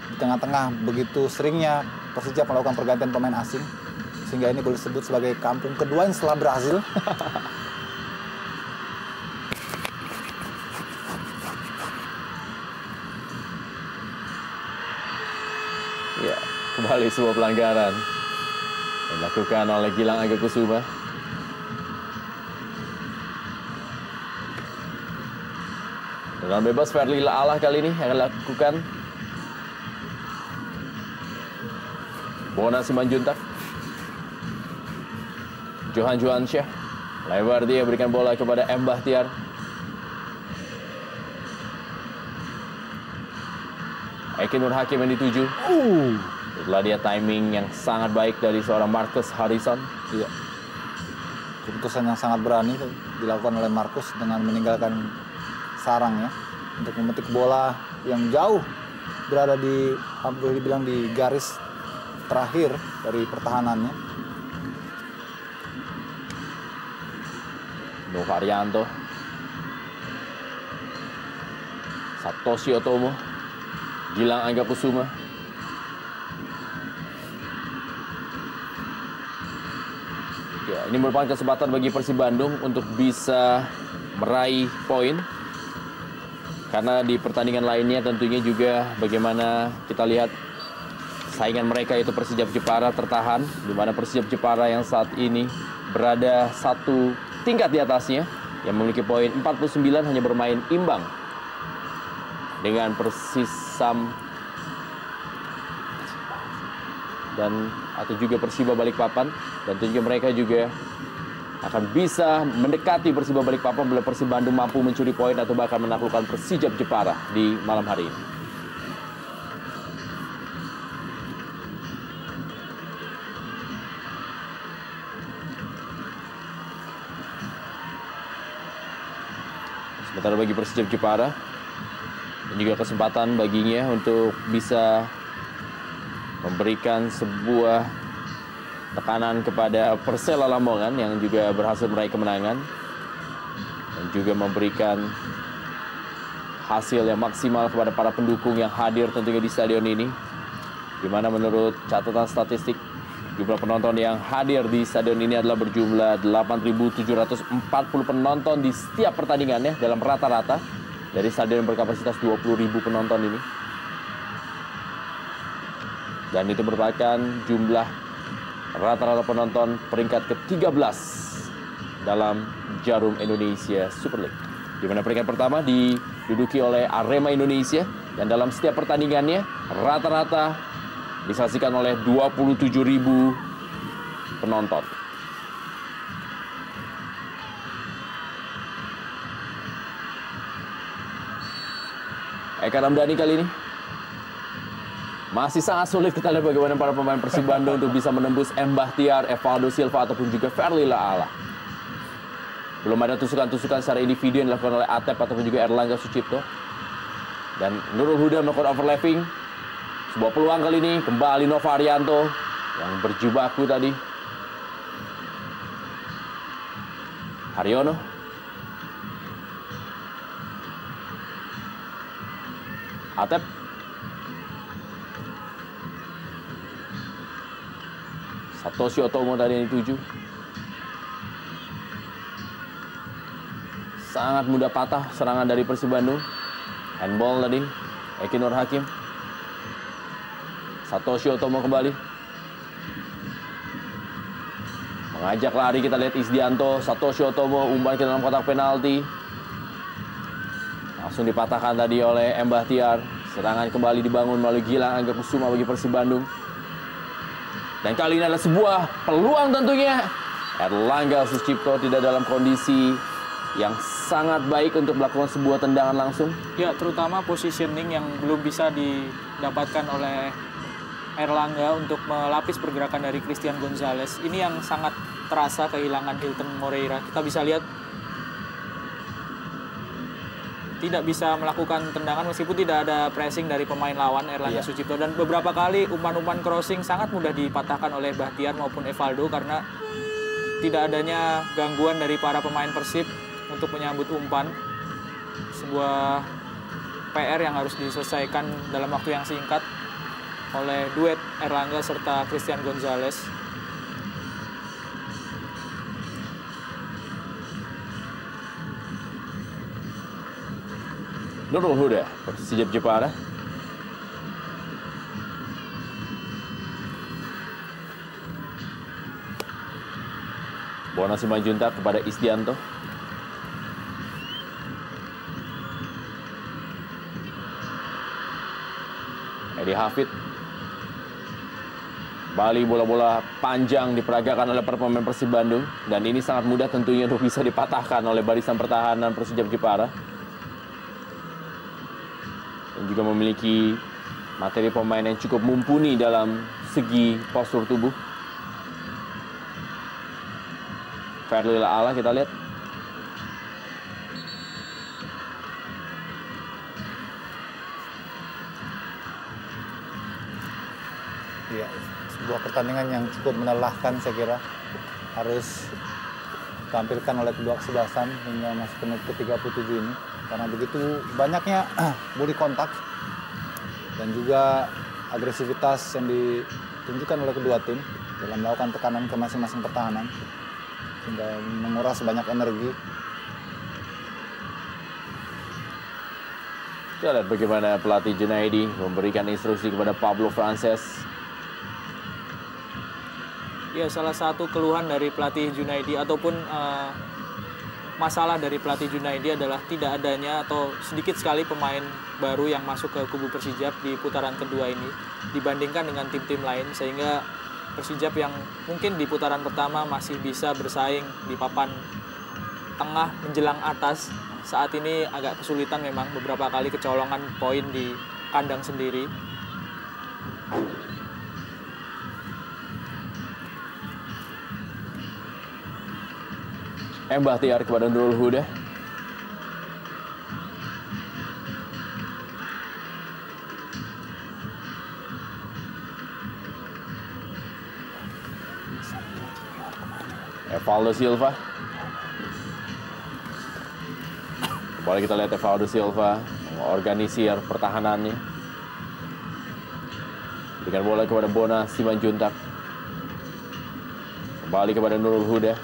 di tengah-tengah begitu seringnya Persijap melakukan pergantian pemain asing, sehingga ini boleh disebut sebagai kampung kedua setelah Brazil. Ya, kembali sebuah pelanggaran yang dilakukan oleh Gilang Angga Kusuma. Tendangan bebas Ferli Laalah kali ini yang dilakukan. Bona Simanjuntak. Johan Juansyah. Lebar dia berikan bola kepada M. Bahtiar. Eki Nur Hakim yang dituju. Setelah dia timing yang sangat baik dari seorang Marcus Harrison. Iya. Keputusan yang sangat berani dilakukan oleh Marcus dengan meninggalkan sarang ya, untuk memetik bola yang jauh berada di, boleh dibilang di garis terakhir dari pertahanannya. Nova Arianto. Satoshi Otomo. Gilang Angga Kusuma. Ya, ini merupakan kesempatan bagi Persib Bandung untuk bisa meraih poin. Karena di pertandingan lainnya tentunya juga bagaimana kita lihat saingan mereka itu Persijap Jepara tertahan, di mana Persijap Jepara yang saat ini berada satu tingkat di atasnya yang memiliki poin 49 hanya bermain imbang dengan Persisam dan atau juga Persiba Balikpapan, dan tentunya mereka juga akan bisa mendekati Persiba Balikpapan bila Persib Bandung mampu mencuri poin atau bahkan menaklukkan Persijap Jepara di malam hari ini. Sementara bagi Persijap Jepara, ini juga kesempatan baginya untuk bisa memberikan sebuah tekanan kepada Persela Lamongan yang juga berhasil meraih kemenangan dan juga memberikan hasil yang maksimal kepada para pendukung yang hadir tentunya di stadion ini, di mana menurut catatan statistik jumlah penonton yang hadir di stadion ini adalah berjumlah 8.740 penonton di setiap pertandingannya dalam rata-rata dari stadion berkapasitas 20.000 penonton ini. Dan itu merupakan jumlah rata-rata penonton peringkat ke-13 dalam Jarum Indonesia Super League, di mana peringkat pertama diduduki oleh Arema Indonesia, dan dalam setiap pertandingannya rata-rata disaksikan oleh 27.000 penonton. Eka Ramdhani kali ini masih sangat sulit kita lihat bagaimana para pemain Persib Bandung untuk bisa menembus M. Bahtiar, Evaldo Silva ataupun juga Ferli Laalah. Belum ada tusukan-tusukan secara individu yang dilakukan oleh Atep ataupun juga Erlangga Sucipto. Dan Nurul Huda melakukan overlapping. Sebuah peluang kali ini kembali Nova Arianto yang berjibaku tadi. Haryono. Atep. Satoshi Otomo tadi yang dituju. Sangat mudah patah serangan dari Persib Bandung. Handball tadi, Eki Nur Hakim. Satoshi Otomo kembali. Mengajak lari, kita lihat Isdianto. Satoshi Otomo umpan ke dalam kotak penalti. Langsung dipatahkan tadi oleh M. Bahtiar. Serangan kembali dibangun melalui Gilang Angga Kusuma bagi Persib Bandung. Dan kali ini adalah sebuah peluang tentunya. Erlangga Sucipto tidak dalam kondisi yang sangat baik untuk melakukan sebuah tendangan langsung. Ya, terutama positioning yang belum bisa didapatkan oleh Erlangga untuk melapis pergerakan dari Christian Gonzalez. Ini yang sangat terasa kehilangan Hilton Moreira. Kita bisa lihat tidak bisa melakukan tendangan meskipun tidak ada pressing dari pemain lawan Erlangga Sucipto. Dan beberapa kali umpan-umpan crossing sangat mudah dipatahkan oleh Bahtiar maupun Evaldo karena tidak adanya gangguan dari para pemain Persib untuk menyambut umpan. Sebuah PR yang harus diselesaikan dalam waktu yang singkat oleh duet Erlangga serta Christian Gonzalez. Nurul Huda, Persijap Jepara. Bona Simanjuntak kepada Isdianto. Edi Hafid. Bali bola-bola panjang diperagakan oleh para pemain Persib Bandung. Dan ini sangat mudah tentunya untuk bisa dipatahkan oleh barisan pertahanan Persijap Jepara. Dan juga memiliki materi pemain yang cukup mumpuni dalam segi postur tubuh. Ferlil Ala kita lihat. Iya, sebuah pertandingan yang cukup melelahkan saya kira. Harus ditampilkan oleh kedua kesebelasan hingga masuk menit ke-37 ini. Karena begitu banyaknya body kontak dan juga agresivitas yang ditunjukkan oleh kedua tim dalam melakukan tekanan ke masing-masing pertahanan sehingga menguras banyak energi. Kita lihat bagaimana pelatih Junaidi memberikan instruksi kepada Pablo Frances. Ya, salah satu keluhan dari pelatih Junaidi ataupun masalah dari pelatih Junaidi adalah tidak adanya atau sedikit sekali pemain baru yang masuk ke kubu Persijap di putaran kedua ini dibandingkan dengan tim-tim lain, sehingga Persijap yang mungkin di putaran pertama masih bisa bersaing di papan tengah menjelang atas, saat ini agak kesulitan memang, beberapa kali kecolongan poin di kandang sendiri. M. Bahtiar kepada Nurul Huda. Evaldo Silva. Boleh kita lihat Evaldo Silva mengorganisir pertahanannya. Dengan bola kepada Bona Simanjuntak. Kembali kepada Nurul Huda.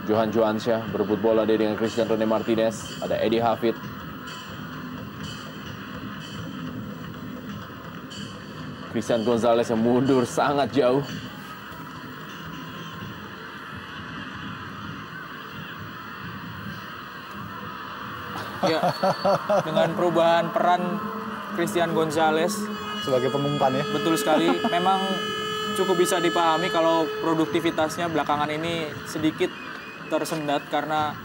Johan Johansyah berebut bola dia dengan Christian Rene Martinez. Ada Edi Hafid. Christian Gonzalez yang mundur sangat jauh. Ya, dengan perubahan peran Christian Gonzalez Sebagai pengumpan ya. betul sekali. Memang cukup bisa dipahami kalau produktivitasnya belakangan ini sedikit tersendat karena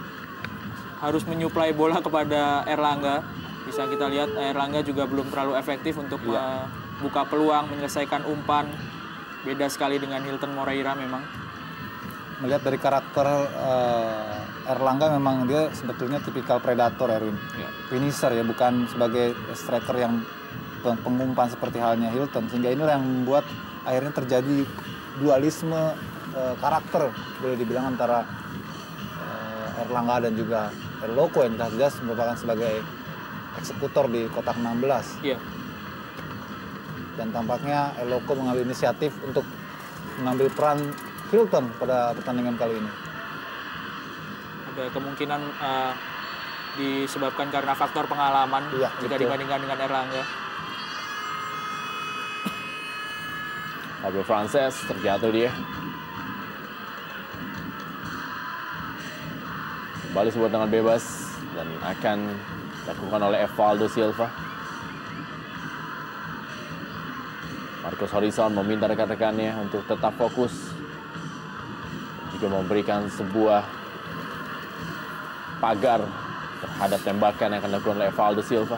harus menyuplai bola kepada Erlangga. Bisa kita lihat Erlangga juga belum terlalu efektif untuk membuka peluang, menyelesaikan umpan. Beda sekali dengan Hilton Moreira memang. Melihat dari karakter Erlangga memang dia sebetulnya tipikal predator, Erwin. Finisher ya, bukan sebagai striker yang pengumpan seperti halnya Hilton. Sehingga inilah yang membuat akhirnya terjadi dualisme karakter boleh dibilang antara Erlangga dan juga Erloko yang jelas merupakan sebagai eksekutor di kotak 16. Iya. Dan tampaknya Eloko mengambil inisiatif untuk mengambil peran Hilton pada pertandingan kali ini. Ada kemungkinan disebabkan karena faktor pengalaman Iya, jika betul. dibandingkan dengan Erlangga. Pablo Frances terjatuh dia. Kembali sebuah tendangan bebas dan akan dilakukan oleh Evaldo Silva. Marcus Horizon meminta rekan-rekannya untuk tetap fokus dan juga memberikan sebuah pagar terhadap tembakan yang akan dilakukan oleh Evaldo Silva.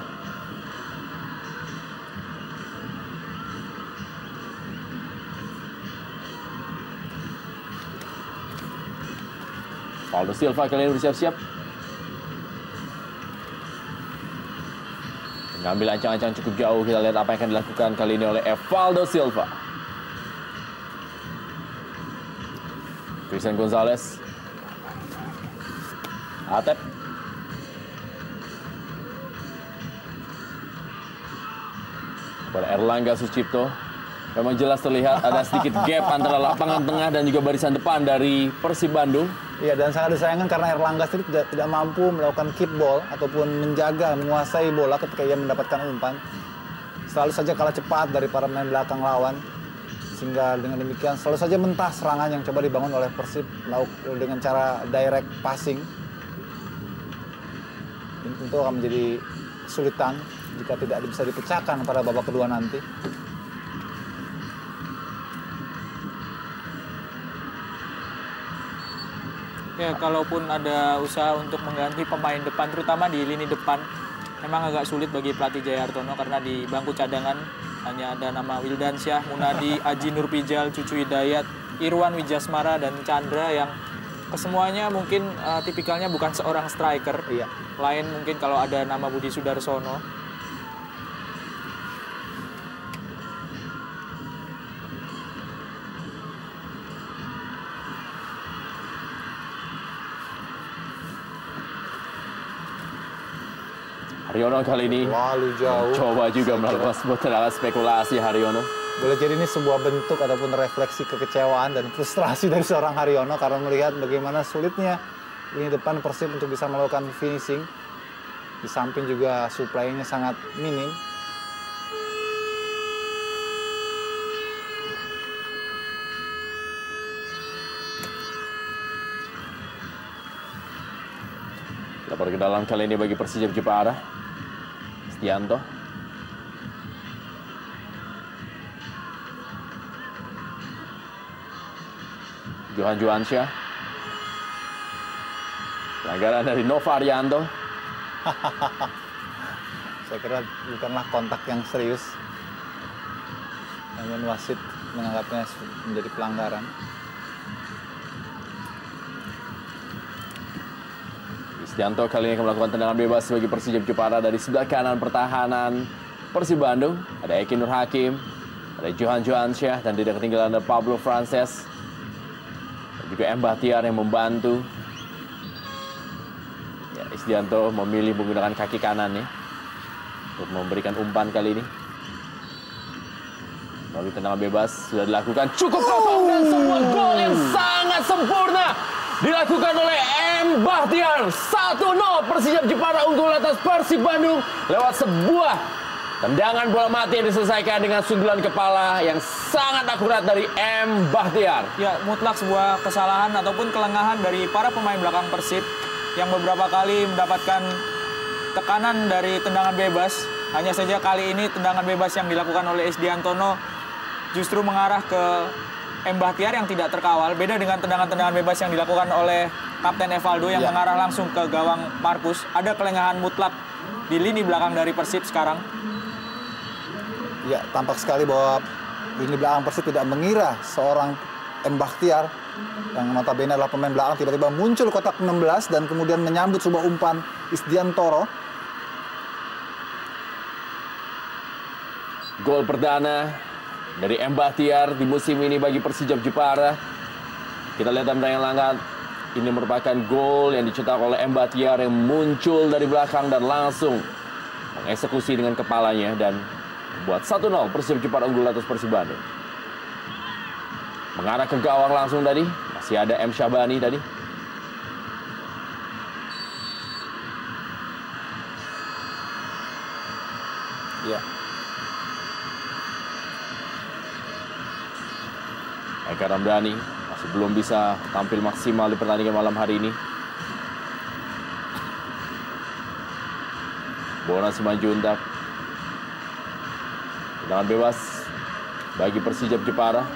Evaldo Silva kali ini bersiap-siap. Mengambil ancang-ancang cukup jauh. Kita lihat apa yang akan dilakukan kali ini oleh Evaldo Silva. Christian Gonzalez. Atep. Kepada Erlangga Sucipto. Memang jelas terlihat ada sedikit gap antara lapangan tengah dan juga barisan depan dari Persib Bandung. Iya, dan sangat disayangkan karena Erlangga sendiri tidak mampu melakukan keep ball ataupun menjaga, menguasai bola ketika ia mendapatkan umpan. Selalu saja kalah cepat dari para pemain belakang lawan. Sehingga dengan demikian selalu saja mentah serangan yang coba dibangun oleh Persib dengan cara direct passing. Ini tentu akan menjadi kesulitan jika tidak bisa dipecahkan pada babak kedua nanti. Ya, kalaupun ada usaha untuk mengganti pemain depan, terutama di lini depan, memang agak sulit bagi pelatih Jayartono karena di bangku cadangan hanya ada nama Wildansyah, Munadi, Aji Nurpijal, Cucu Hidayat, Irwan Wijasmara, dan Chandra yang kesemuanya mungkin tipikalnya bukan seorang striker. Iya. Lain mungkin kalau ada nama Budi Sudarsono. Haryono kali ini Lalu jauh. coba juga melakukan sebuah tendangan spekulasi Haryono. Boleh jadi ini sebuah bentuk ataupun refleksi kekecewaan dan frustrasi dari seorang Haryono karena melihat bagaimana sulitnya lini depan Persib untuk bisa melakukan finishing. Di samping juga supply-nya sangat minim. Lebar ke dalam kali ini bagi Persijap Jepara. Stianto. Johan Juansyah. Pelanggaran dari Nova Arianto. Saya kira bukanlah kontak yang serius. Namun wasit menganggapnya menjadi pelanggaran. Stianto kali ini akan melakukan tendangan bebas bagi Persijap Jepara dari sebelah kanan pertahanan Persib Bandung. Ada Eki Nur Hakim, ada Johan Juansyah, dan tidak ketinggalan ada Pablo Frances. Dan juga M. Bahtiar yang membantu. Ya, Stianto memilih menggunakan kaki kanannya untuk memberikan umpan kali ini. Lalu tendangan bebas sudah dilakukan cukup kokoh dan sebuah gol yang sangat sempurna dilakukan oleh M. Bahtiar. 1-0 Persijap Jepara unggul atas Persib Bandung lewat sebuah tendangan bola mati yang diselesaikan dengan sundulan kepala yang sangat akurat dari M. Bahtiar. Ya, mutlak sebuah kesalahan ataupun kelengahan dari para pemain belakang Persib yang beberapa kali mendapatkan tekanan dari tendangan bebas. Hanya saja kali ini tendangan bebas yang dilakukan oleh Isdiantono justru mengarah ke M. Bahtiar yang tidak terkawal. Beda dengan tendangan-tendangan bebas yang dilakukan oleh Kapten Evaldo yang mengarah langsung ke gawang Markus. Ada kelengahan mutlak di lini belakang dari Persib sekarang. Ya, tampak sekali bahwa lini belakang Persib tidak mengira seorang M. Bahtiar yang notabene adalah pemain belakang tiba-tiba muncul kotak 16 dan kemudian menyambut sebuah umpan Isdiantoro. Gol perdana dari M. Bahtiar di musim ini bagi Persijap Jepara. Kita lihat dalam tayangan langkat. Ini merupakan gol yang dicetak oleh M. Bahtiar yang muncul dari belakang dan langsung mengeksekusi dengan kepalanya. Dan Buat 1-0 Persib Jepara unggul atas Persib Bandung. Mengarah ke gawang langsung tadi. Masih ada M. Syahbani tadi. Ya. Eka Ramdhani masih belum bisa tampil maksimal di pertandingan malam hari ini. Bona Simanjuntak. Tendangan bebas bagi Persijap Jepara.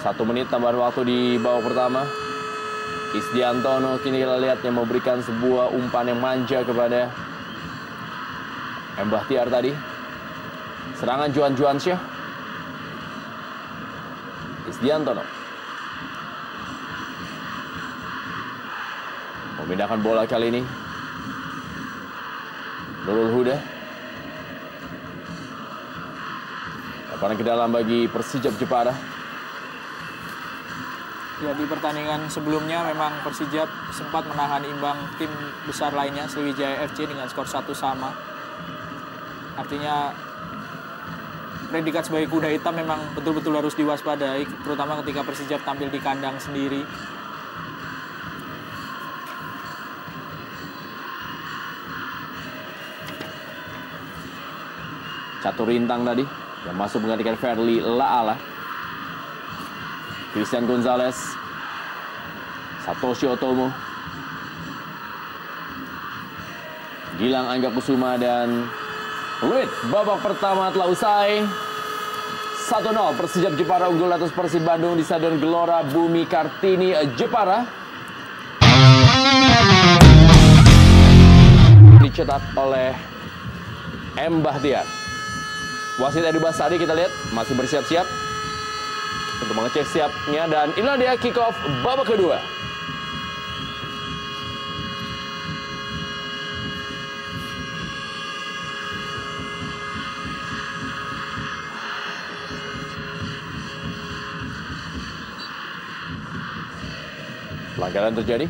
1 menit tambahan waktu di babak pertama. Isdiantono kini kita lihat yang memberikan sebuah umpan yang manja kepada M. Bahtiar tadi. Serangan Juan Juansyah. Isdiantono memindahkan bola kali ini. Nurul Huda. Lemparan ke dalam bagi Persijap Jepara. Ya, di pertandingan sebelumnya memang Persijap sempat menahan imbang tim besar lainnya Sriwijaya FC dengan skor 1-1. Artinya predikat sebagai kuda hitam memang betul-betul harus diwaspadai, terutama ketika Persijap tampil di kandang sendiri. Catur Rintang tadi yang masuk menggantikan Ferli Laala. Christian Gonzalez, Satoshi Otomo, Gilang Angga Kusuma dan Luit. Babak pertama telah usai. 1-0 Persijap Jepara unggul atas Persib Bandung di Stadion Gelora Bumi Kartini Jepara. Dicetak oleh M. Bahtiar. Wasit Edi Basari kita lihat masih bersiap-siap untuk mengecek siapnya, dan inilah dia kick off babak kedua. Pelanggaran terjadi.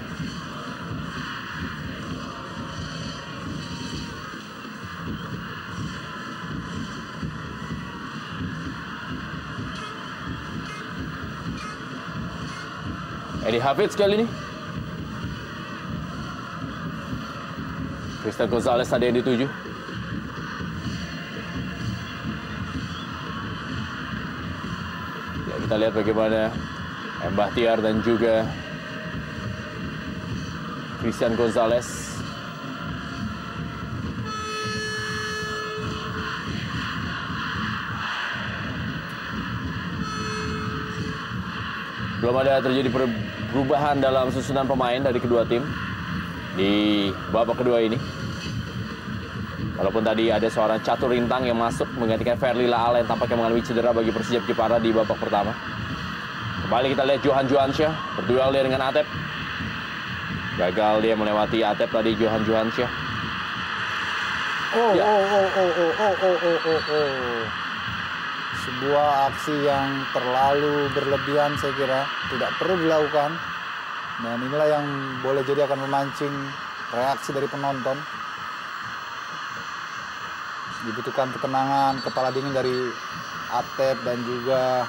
Edi Hafidz kali ini. Christian Gonzalez ada yang dituju. Ya, kita lihat bagaimana M. Bahtiar dan juga Christian Gonzalez. Belum ada terjadi perubahan dalam susunan pemain dari kedua tim di babak kedua ini. Walaupun tadi ada seorang Catur Rintang yang masuk menggantikan Ferli Laala yang tampaknya mengalami cedera bagi Persijap Jepara di babak pertama. Kembali kita lihat Johan Juansyah berduel dia dengan Atep. Gagal dia melewati Atep tadi, Johan Juansyah. Sebuah aksi yang terlalu berlebihan saya kira, tidak perlu dilakukan. Dan inilah yang boleh jadi akan memancing reaksi dari penonton. Dibutuhkan ketenangan, kepala dingin dari Atep dan juga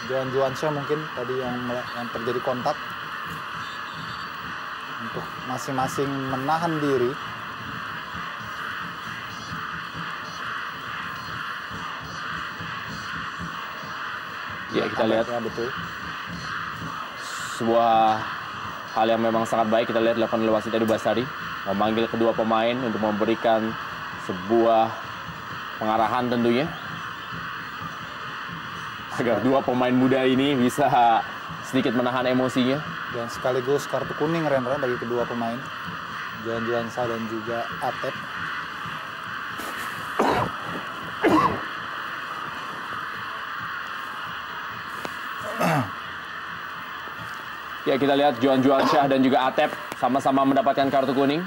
Johan Juansyah mungkin tadi yang terjadi kontak. Untuk masing-masing menahan diri. Ya, kita lihat ya, betul. Sebuah hal yang memang sangat baik kita lihat dilakukan oleh wasit Edi Basari, memanggil kedua pemain untuk memberikan sebuah pengarahan tentunya agar dua pemain muda ini bisa sedikit menahan emosinya. Dan sekaligus kartu kuning Rendra bagi kedua pemain, Johan Juansyah dan juga Atep. Ya, kita lihat Johan Juansyah dan juga Atep sama-sama mendapatkan kartu kuning.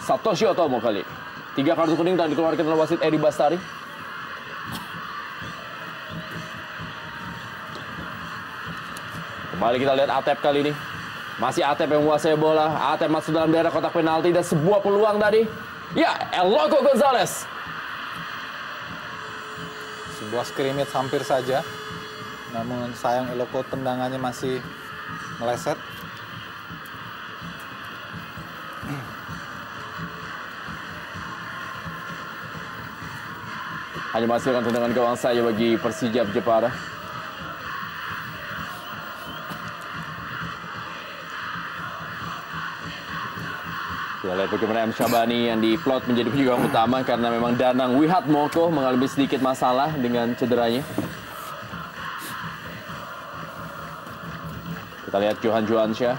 Satoshi Otomo kali. 3 kartu kuning dan dikeluarkan oleh wasit Edi Basari. Kembali kita lihat Atep kali ini. Masih Atep yang menguasai bola. Atep masuk dalam daerah kotak penalti dan sebuah peluang tadi. Ya, El Loco Gonzalez. Sebuah scrimmage hampir saja. Namun sayang El Loco tendangannya masih meleset. Hanya menghasilkan tendangan gawang saja bagi Persijap Jepara. Kita lihat bagaimana M. Syabani yang diplot menjadi penyumbang utama karena memang Danang Wihatmoko mengalami sedikit masalah dengan cederanya. Kita lihat Johan Juansyah.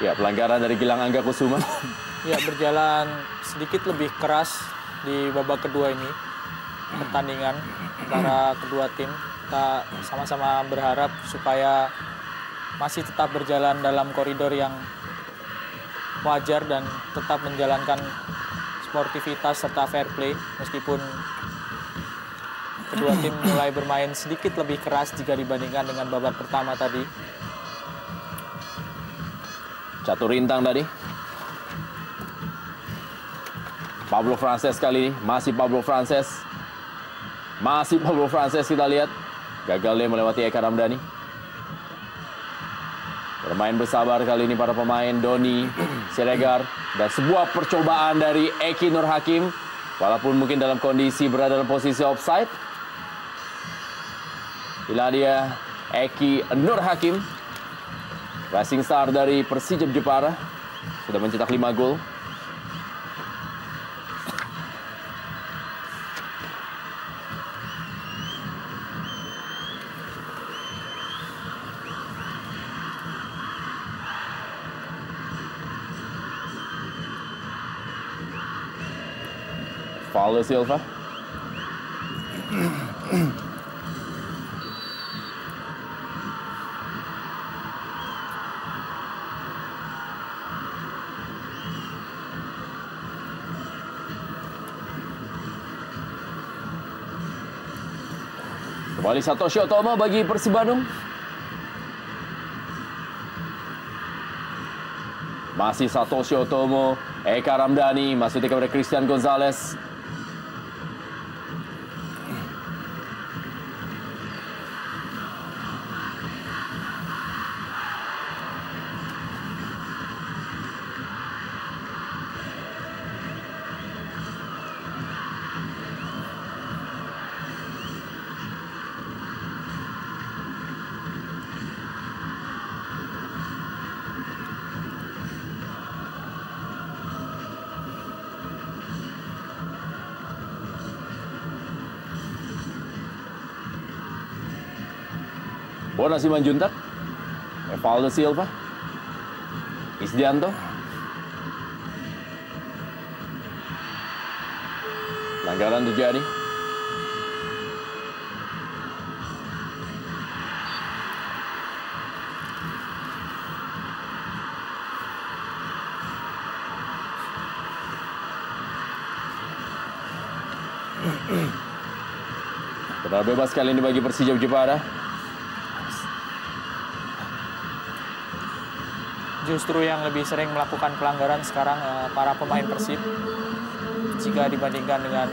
Ya, pelanggaran dari Gilang Angga Kusuma. Ya, berjalan sedikit lebih keras di babak kedua ini pertandingan antara kedua tim. Kita sama-sama berharap supaya masih tetap berjalan dalam koridor yang wajar dan tetap menjalankan sportivitas serta fair play meskipun kedua tim mulai bermain sedikit lebih keras jika dibandingkan dengan babak pertama tadi. Catur rintang tadi. Pablo Frances kali ini, masih Pablo Frances. Masih Pablo Frances kita lihat. Gagalnya melewati Eka Ramdhani. Bermain bersabar kali ini para pemain Doni, Siregar. Dan sebuah percobaan dari Eki Nur Hakim. Walaupun mungkin dalam kondisi berada dalam posisi offside. Inilah dia Eki Nur Hakim. Rising star dari Persijap Jepara. Sudah mencetak 5 gol. Paulo Silva. Kembali Satoshi Otomo bagi Persib Bandung. Masih Satoshi Otomo, Eka Ramdhani, masih kepada Christian Gonzalez. Bona Simanjuntak, Evaldo Silva, Isdianto, pelanggaran terjadi. Tendangan bebas kali ini bagi Persijap Jepara. Justru yang lebih sering melakukan pelanggaran sekarang para pemain Persib jika dibandingkan dengan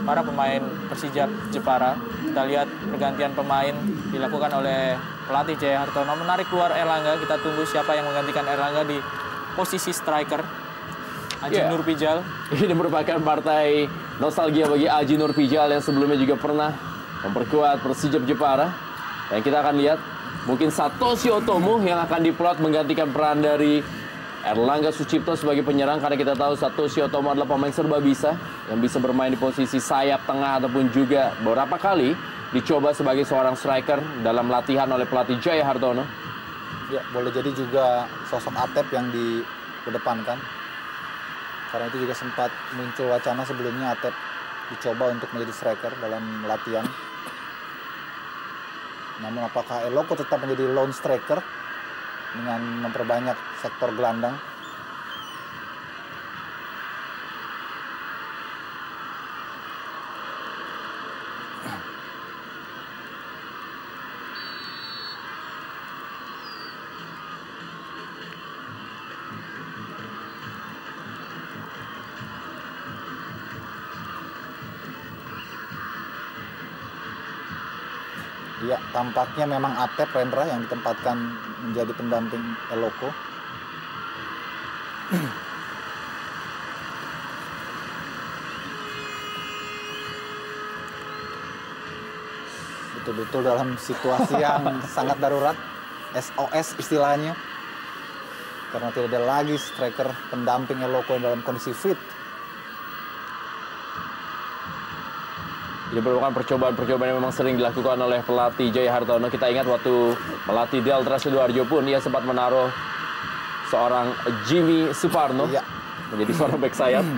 para pemain Persijap Jepara. Kita lihat pergantian pemain dilakukan oleh pelatih Jaya Hartono, menarik keluar Erlangga. Kita tunggu siapa yang menggantikan Erlangga di posisi striker. Aji Nur Pijal. Ini merupakan partai nostalgia bagi Aji Nur Pijal yang sebelumnya juga pernah memperkuat Persijap Jepara. Dan kita akan lihat mungkin Satoshi Otomo yang akan diplot menggantikan peran dari Erlangga Sucipto sebagai penyerang, karena kita tahu Satoshi Otomo adalah pemain serba bisa yang bisa bermain di posisi sayap tengah ataupun juga beberapa kali dicoba sebagai seorang striker dalam latihan oleh pelatih Jaya Hartono. Ya, boleh jadi juga sosok Atep yang dikedepankan. Karena itu juga sempat muncul wacana sebelumnya Atep dicoba untuk menjadi striker dalam latihan. Namun apakah El Loco tetap menjadi lone striker dengan memperbanyak sektor gelandang? Ya, tampaknya memang Atep Rendra yang ditempatkan menjadi pendamping Eloko. Betul-betul dalam situasi yang sangat darurat, SOS istilahnya. Karena tidak ada lagi striker pendamping Eloko yang dalam kondisi fit. Ini merupakan percobaan-percobaan yang memang sering dilakukan oleh pelatih Jaya Hartono. Kita ingat waktu melatih Delta Sidoarjo pun ia sempat menaruh seorang Jimmy Suparno Iya. menjadi seorang bek sayap.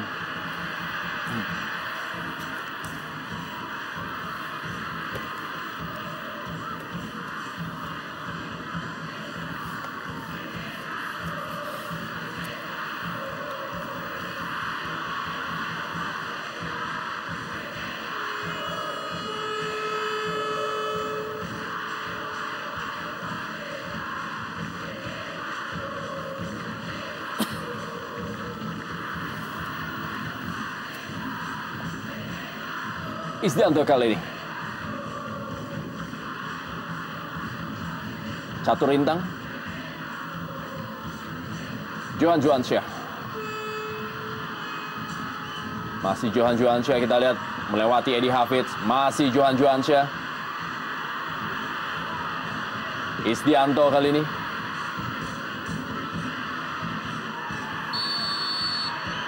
Isdianto kali ini. Catur Rintang. Johan Juansyah. Masih Johan Juansyah, kita lihat melewati Edi Hafidz. Masih Johan Juansyah. Isdianto kali ini.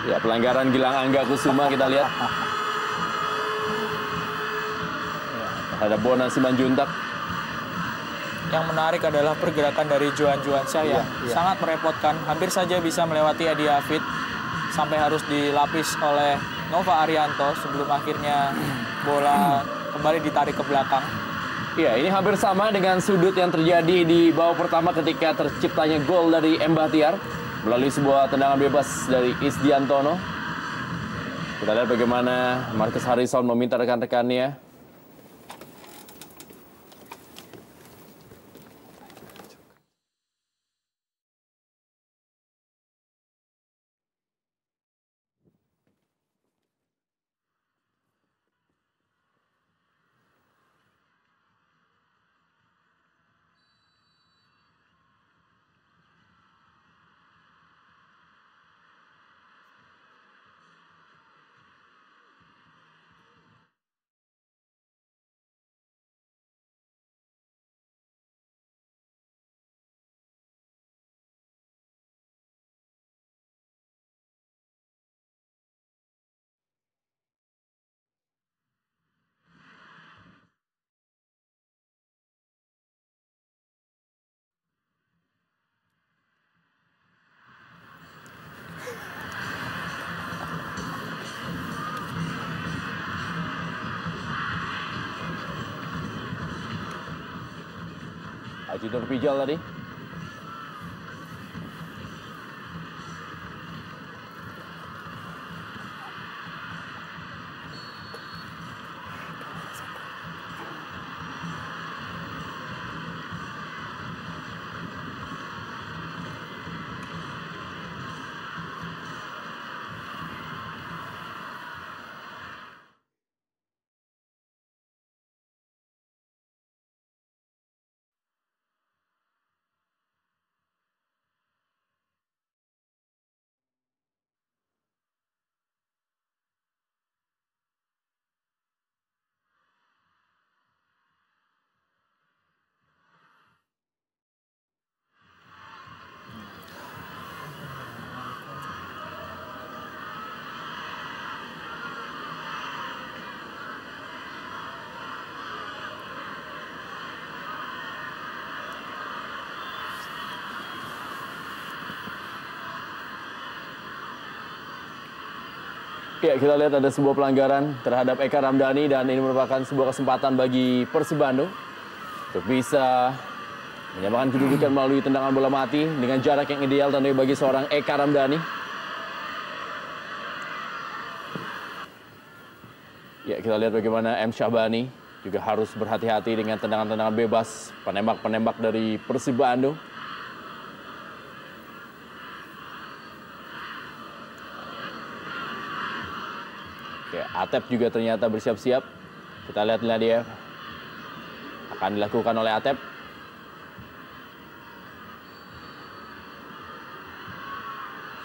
Ya, pelanggaran Gilang Angga Kusuma kita lihat. Ada Bonan Simanjuntak. Yang menarik adalah pergerakan dari Johan Juansyah yang sangat merepotkan. Hampir saja bisa melewati Edi Hafidz sampai harus dilapis oleh Nova Arianto sebelum akhirnya bola kembali ditarik ke belakang. Ya, ini hampir sama dengan sudut yang terjadi di babak pertama ketika terciptanya gol dari M. Bahtiar melalui sebuah tendangan bebas dari Isdiantono. Kita lihat bagaimana Marcus Harrison meminta rekan-rekannya Haji Nur Pijal tadi. Ya, kita lihat ada sebuah pelanggaran terhadap Eka Ramdhani dan ini merupakan sebuah kesempatan bagi Persib Bandung untuk bisa menyamakan kedudukan melalui tendangan bola mati dengan jarak yang ideal tentunya bagi seorang Eka Ramdhani. Ya, kita lihat bagaimana M. Syahbani juga harus berhati-hati dengan tendangan-tendangan bebas penembak-penembak dari Persib Bandung. Ya, Atep juga ternyata bersiap-siap. Kita lihat dia akan dilakukan oleh Atep.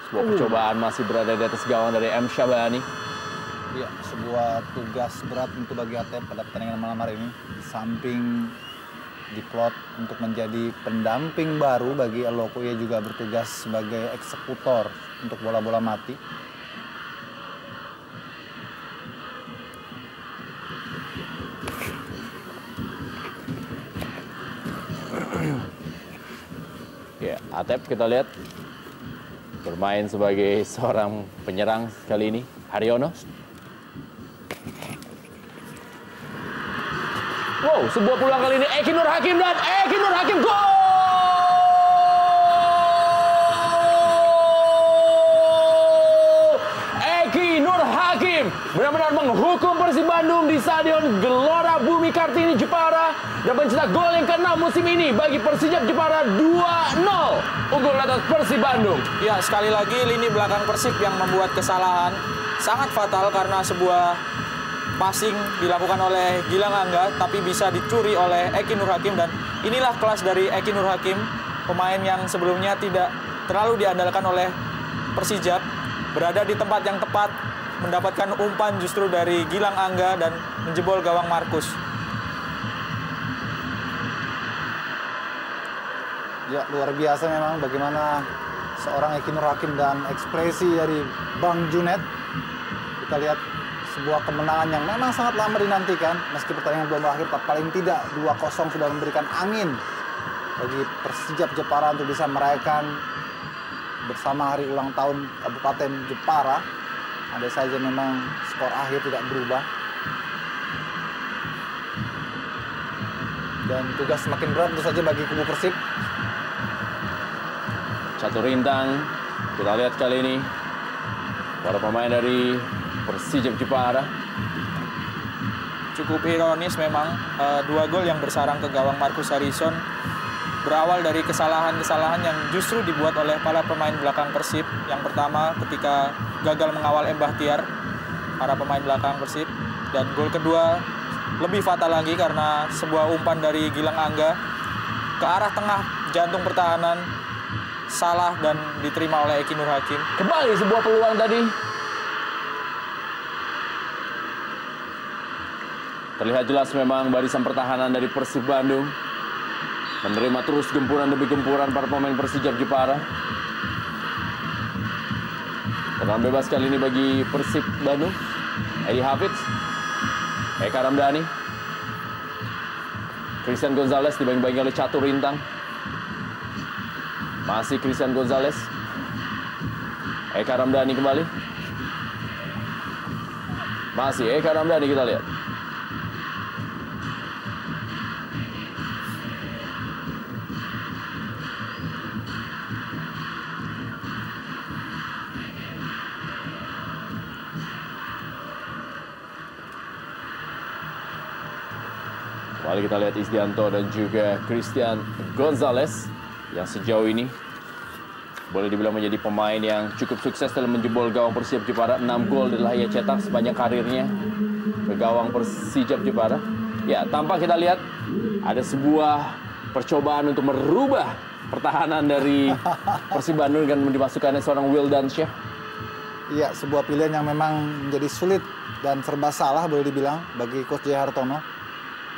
Sebuah percobaan masih berada di atas gawang dari M. Syabani. Ya, sebuah tugas berat untuk bagi Atep pada pertandingan malam hari ini. Di samping diplot untuk menjadi pendamping baru bagi Eloko, ia juga bertugas sebagai eksekutor untuk bola-bola mati. Ya, Atep kita lihat bermain sebagai seorang penyerang kali ini. Haryono. Wow, sebuah peluang kali ini Eki Nur Hakim dan Eki Nur Hakim gol! Eki Nur Hakim benar-benar menghukum Persib Bandung di Stadion Gelora Bumi Kartini Jepara dan mencetak gol yang ke-6 musim ini bagi Persijap Jepara 2-0 unggul atas Persib Bandung. Ya, sekali lagi lini belakang Persib yang membuat kesalahan sangat fatal karena sebuah passing dilakukan oleh Gilang Angga tapi bisa dicuri oleh Eki Nur Hakim, dan inilah kelas dari Eki Nur Hakim, pemain yang sebelumnya tidak terlalu diandalkan oleh Persijap, berada di tempat yang tepat, mendapatkan umpan justru dari Gilang Angga dan menjebol gawang Markus. Ya, luar biasa memang bagaimana seorang Eki Nur Hakim dan ekspresi dari Bang Junet. Kita lihat sebuah kemenangan yang memang sangat lama dinantikan. Meski pertandingan belum berakhir, paling tidak 2-0 sudah memberikan angin bagi Persijap Jepara untuk bisa merayakan bersama hari ulang tahun Kabupaten Jepara. Ada saja memang skor akhir tidak berubah. Dan tugas semakin berat tentu saja bagi kubu Persib. Catur Rintang, kita lihat kali ini para pemain dari Persijap Jepara. Cukup ironis memang, 2 gol yang bersarang ke gawang Markus Harrison berawal dari kesalahan-kesalahan yang justru dibuat oleh para pemain belakang Persib. Yang pertama ketika gagal mengawal M. Bahtiar, para pemain belakang Persib. Dan gol kedua lebih fatal lagi karena sebuah umpan dari Gilang Angga ke arah tengah jantung pertahanan salah dan diterima oleh Eki Nur Hakim. Kembali sebuah peluang tadi. Terlihat jelas memang barisan pertahanan dari Persib Bandung menerima terus gempuran demi gempuran para pemain Persijap Jepara. Tendangan bebas kali ini bagi Persib Bandung. Edi Hafiz, Eka Ramdhani, Christian Gonzalez dibagi-bagi oleh Catur Rintang. Masih Christian Gonzalez. Eka Ramdhani kembali. Masih Eka Ramdhani, kita lihat. Kembali kita lihat Isdianto dan juga Christian Gonzalez yang sejauh ini boleh dibilang menjadi pemain yang cukup sukses dalam menjebol gawang Persijap Jepara. 6 gol adalah ia cetak sepanjang karirnya ke gawang Persijap Jepara. Ya, tanpa kita lihat ada sebuah percobaan untuk merubah pertahanan dari Persib Bandung dengan dimasukkannya seorang Wildansyah. Iya, sebuah pilihan yang memang menjadi sulit dan serba salah boleh dibilang bagi Coach Jaya Hartono.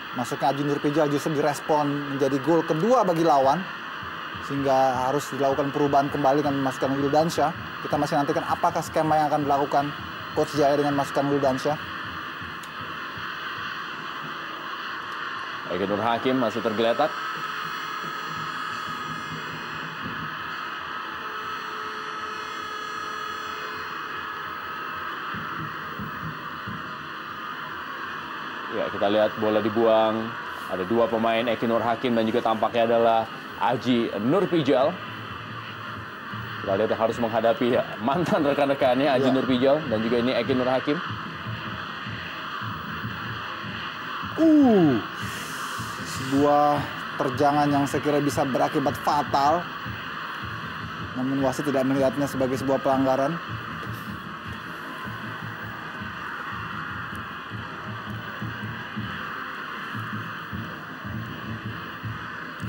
Masuknya Aji Nurpijal justru direspon menjadi gol kedua bagi lawan, sehingga harus dilakukan perubahan kembali dengan memasukkan Wildansyah. Kita masih nantikan apakah skema yang akan dilakukan Coach Jaya dengan memasukkan Wildansyah. Eki Nur Hakim masih tergeletak. Ya, kita lihat bola dibuang. Ada 2 pemain, Eki Nur Hakim dan juga tampaknya adalah Aji Nurpijal. Kita lihat harus menghadapi mantan rekan-rekannya Aji Nurpijal dan juga ini Eki Nur Hakim. Sebuah terjangan yang saya kira bisa berakibat fatal. Namun wasit tidak melihatnya sebagai sebuah pelanggaran.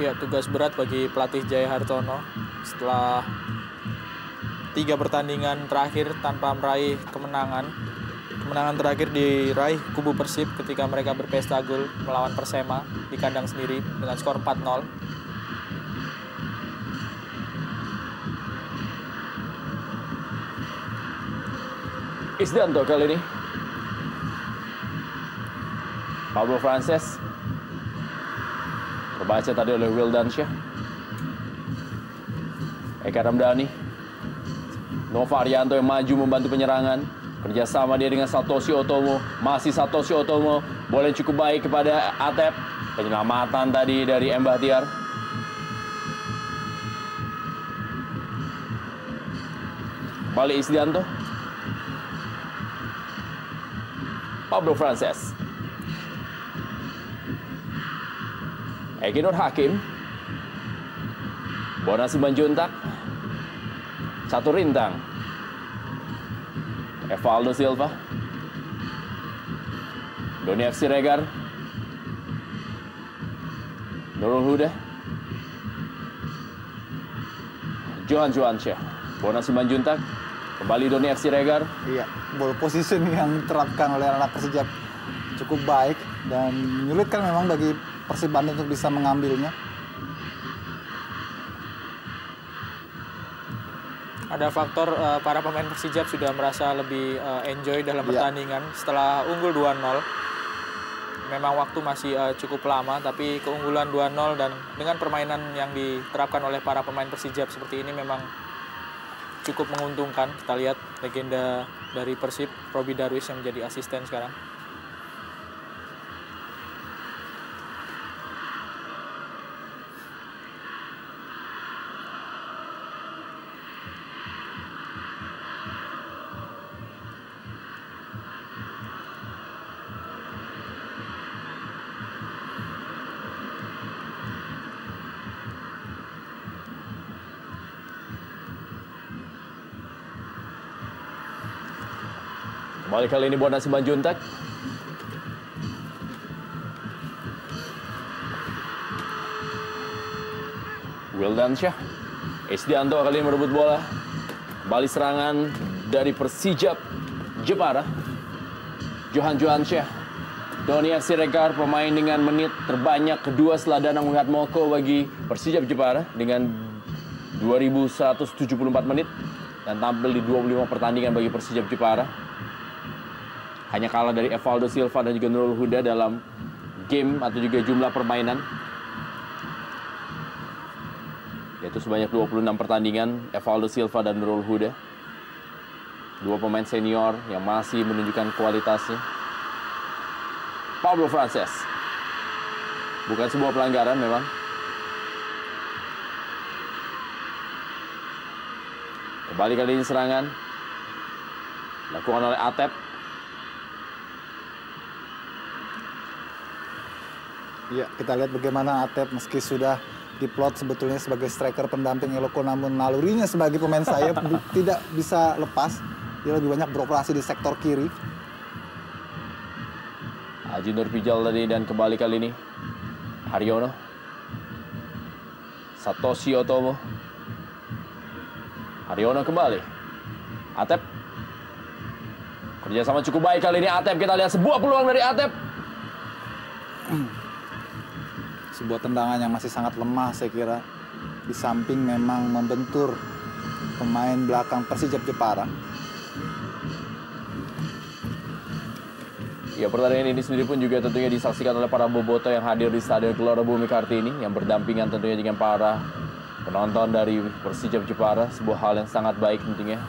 Ya, tugas berat bagi pelatih Jaya Hartono setelah 3 pertandingan terakhir tanpa meraih kemenangan. Kemenangan terakhir diraih kubu Persib ketika mereka berpesta gol melawan Persema di kandang sendiri dengan skor 4-0. Isdianto kali ini. Pablo Frances. Terbaca tadi oleh Wildansyah. Eka Ramdhani. Nova Arianto yang maju membantu penyerangan. Kerjasama dia dengan Satoshi Otomo. Masih Satoshi Otomo. Bola cukup baik kepada Atep. Penyelamatan tadi dari M. Bahtiar. Kembali Isdianto. Pablo Frances. Eki Nur Hakim. Bona Simanjuntak. Catur Rintang. Evaldo Silva. Doni FC Regar. Nurul Huda. Johan Juansyah. Bona Simanjuntak. Kembali Doni FC Regar. Iya, ball position yang diterapkan oleh anak Persijap cukup baik dan menyulitkan memang bagi Persib Bandung untuk bisa mengambilnya. Ada faktor para pemain Persijap sudah merasa lebih enjoy dalam pertandingan setelah unggul 2-0. Memang waktu masih cukup lama, tapi keunggulan 2-0 dan dengan permainan yang diterapkan oleh para pemain Persijap seperti ini memang cukup menguntungkan. Kita lihat legenda dari Persib, Roby Darwis yang menjadi asisten sekarang. Kembali kali ini Bona Simanjuntak. Wildansyah. Isdianto kali ini merebut bola. Kembali serangan dari Persijap Jepara. Johan Juansyah. Doni FC Regar, pemain dengan menit terbanyak kedua setelah Danang Wihatmoko bagi Persijap Jepara dengan 2.174 menit dan tampil di 25 pertandingan bagi Persijap Jepara. Hanya kalah dari Evaldo Silva dan juga Nurul Huda dalam game atau juga jumlah permainan. Yaitu sebanyak 26 pertandingan Evaldo Silva dan Nurul Huda. Dua pemain senior yang masih menunjukkan kualitasnya. Pablo Frances. Bukan sebuah pelanggaran memang. Kembali kali ini serangan. Dilakukan oleh Atep. Ya, kita lihat bagaimana Atep meski sudah diplot sebetulnya sebagai striker pendamping Eloko, namun nalurinya sebagai pemain sayap tidak bisa lepas. Dia lebih banyak beroperasi di sektor kiri. Haji Nur Pijal tadi dan kembali kali ini Haryono. Satoshi Otomo. Haryono kembali. Atep. Kerjasama cukup baik kali ini Atep. Kita lihat sebuah peluang dari Atep. Sebuah tendangan yang masih sangat lemah saya kira. Di samping memang membentur pemain belakang Persijap Jepara. Ya, pertandingan ini sendiri pun juga tentunya disaksikan oleh para boboto yang hadir di Stadion Gelora Bumi Kartini yang berdampingan tentunya dengan para penonton dari Persijap Jepara. Sebuah hal yang sangat baik tentunya.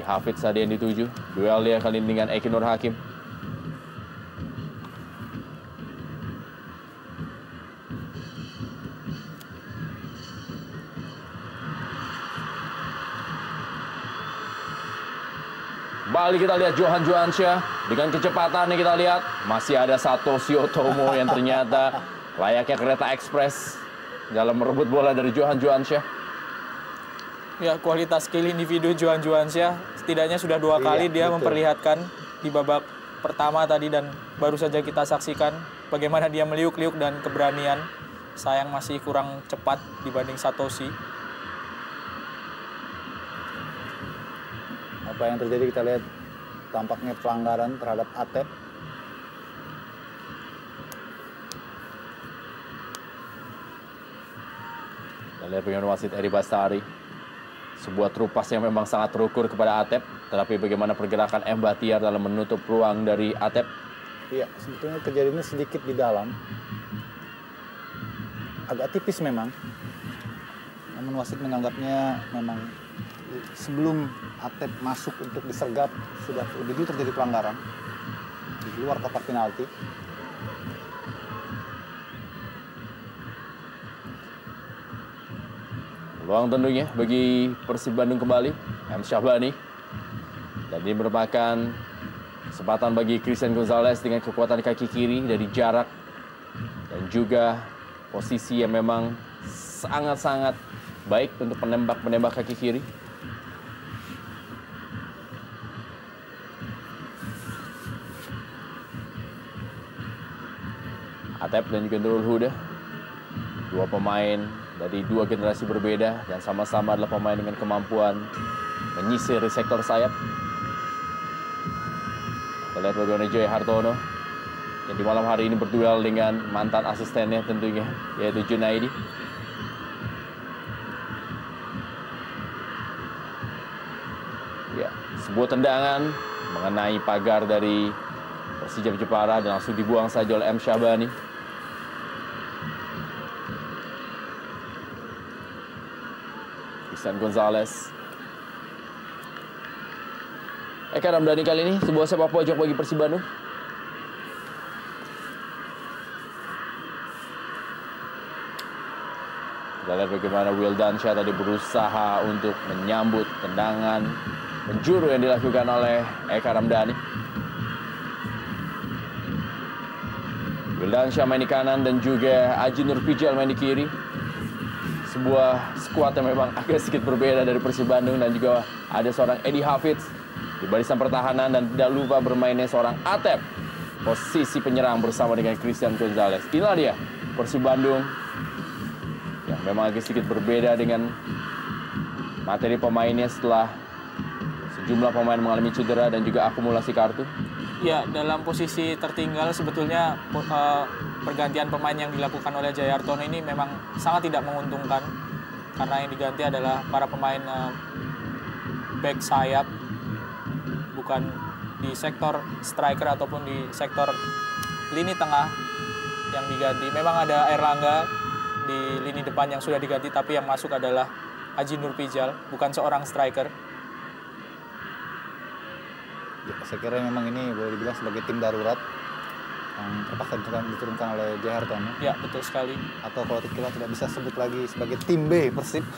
Hafid tadi yang dituju. Duel dia kali ini dengan Eki Nur Hakim. Kembali kita lihat Johan Juansyah. Dengan kecepatan nih kita lihat. Masih ada Satoshi Otomo yang ternyata layaknya kereta ekspres dalam merebut bola dari Johan Juansyah. Ya, kualitas skill individu Johan Juansyah setidaknya sudah 2 kali dia memperlihatkan di babak pertama tadi dan baru saja kita saksikan bagaimana dia meliuk-liuk dan keberanian. Sayang masih kurang cepat dibanding Satoshi. Apa yang terjadi kita lihat tampaknya pelanggaran terhadap Atep. Kita lihat bagaimana wasit Eri Bastari. Sebuah trupas yang memang sangat terukur kepada Atep. Tetapi bagaimana pergerakan M. Bahtiar dalam menutup ruang dari Atep. Iya, sebetulnya kejadiannya sedikit di dalam. Agak tipis memang. Namun wasit menganggapnya memang sebelum Atep masuk untuk disergap sudah lebih dulu terjadi pelanggaran di luar kotak penalti. Peluang tentunya bagi Persib Bandung kembali, M. Syahbani. Dan ini merupakan kesempatan bagi Christian Gonzalez dengan kekuatan kaki kiri dari jarak. Dan juga posisi yang memang sangat-sangat baik untuk penembak kaki kiri. Atep dan juga Nurul Huda. Dua pemain dari dua generasi berbeda dan sama-sama adalah pemain dengan kemampuan menyisir di sektor sayap. Kita lihat bagaimana Joy Hartono yang di malam hari ini berduel dengan mantan asistennya tentunya, yaitu Junaidi. Ya, sebuah tendangan mengenai pagar dari Persijap Jepara dan langsung dibuang saja oleh M. Syahbani. Christian Gonzalez. Eka Ramdhani kali ini sebuah sepak pojok bagi Persib Bandung. Kita lihat bagaimana Wildansyah tadi berusaha untuk menyambut tendangan penjuru yang dilakukan oleh Eka Ramdhani. Wildansyah main di kanan dan juga Aji Nurpijal main di kiri. Sebuah skuad yang memang agak sedikit berbeda dari Persib Bandung, dan juga ada seorang Edi Hafiz di barisan pertahanan dan tidak lupa bermainnya seorang Atep posisi penyerang bersama dengan Christian Gonzalez. Inilah dia Persib Bandung yang memang agak sedikit berbeda dengan materi pemainnya setelah sejumlah pemain mengalami cedera dan juga akumulasi kartu. Ya, dalam posisi tertinggal sebetulnya pergantian pemain yang dilakukan oleh Jaya Hartono ini memang sangat tidak menguntungkan, karena yang diganti adalah para pemain back sayap, bukan di sektor striker ataupun di sektor lini tengah yang diganti. Memang ada Erlangga di lini depan yang sudah diganti, tapi yang masuk adalah Aji Nurpijal, bukan seorang striker. Ya, saya kira memang ini boleh dibilang sebagai tim darurat yang terpaksa diturunkan oleh Jaya Hartono. Ya, betul sekali. Atau kalau kita tidak bisa sebut lagi sebagai tim B Persib,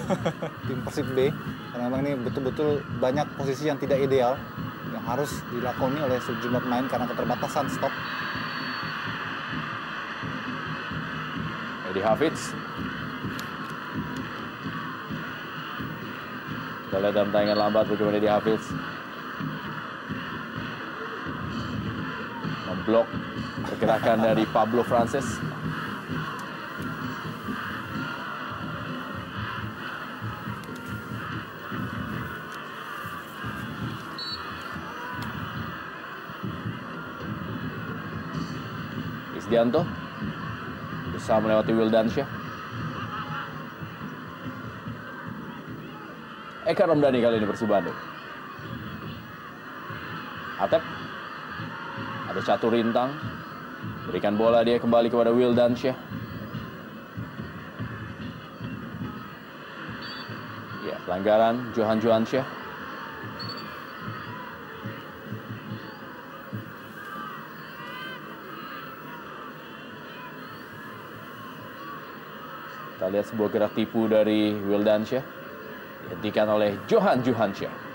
tim Persib B, karena memang ini betul-betul banyak posisi yang tidak ideal yang harus dilakoni oleh sejumlah pemain karena keterbatasan stok. Edi Hafiz. Kita lihat dalam tayangan lambat bagaimana Edi Hafiz memblok pergerakan dari Pablo Francis. Isdianto berusaha melewati Wildansyah. Eka Ramdhani kali ini Persib Bandung. Atep. Ada Catur Rintang. Berikan bola dia kembali kepada Wildansyah. Ya, pelanggaran Johan Johansyah. Kita lihat sebuah gerak tipu dari Wildansyah. Dihentikan oleh Johan Johansyah.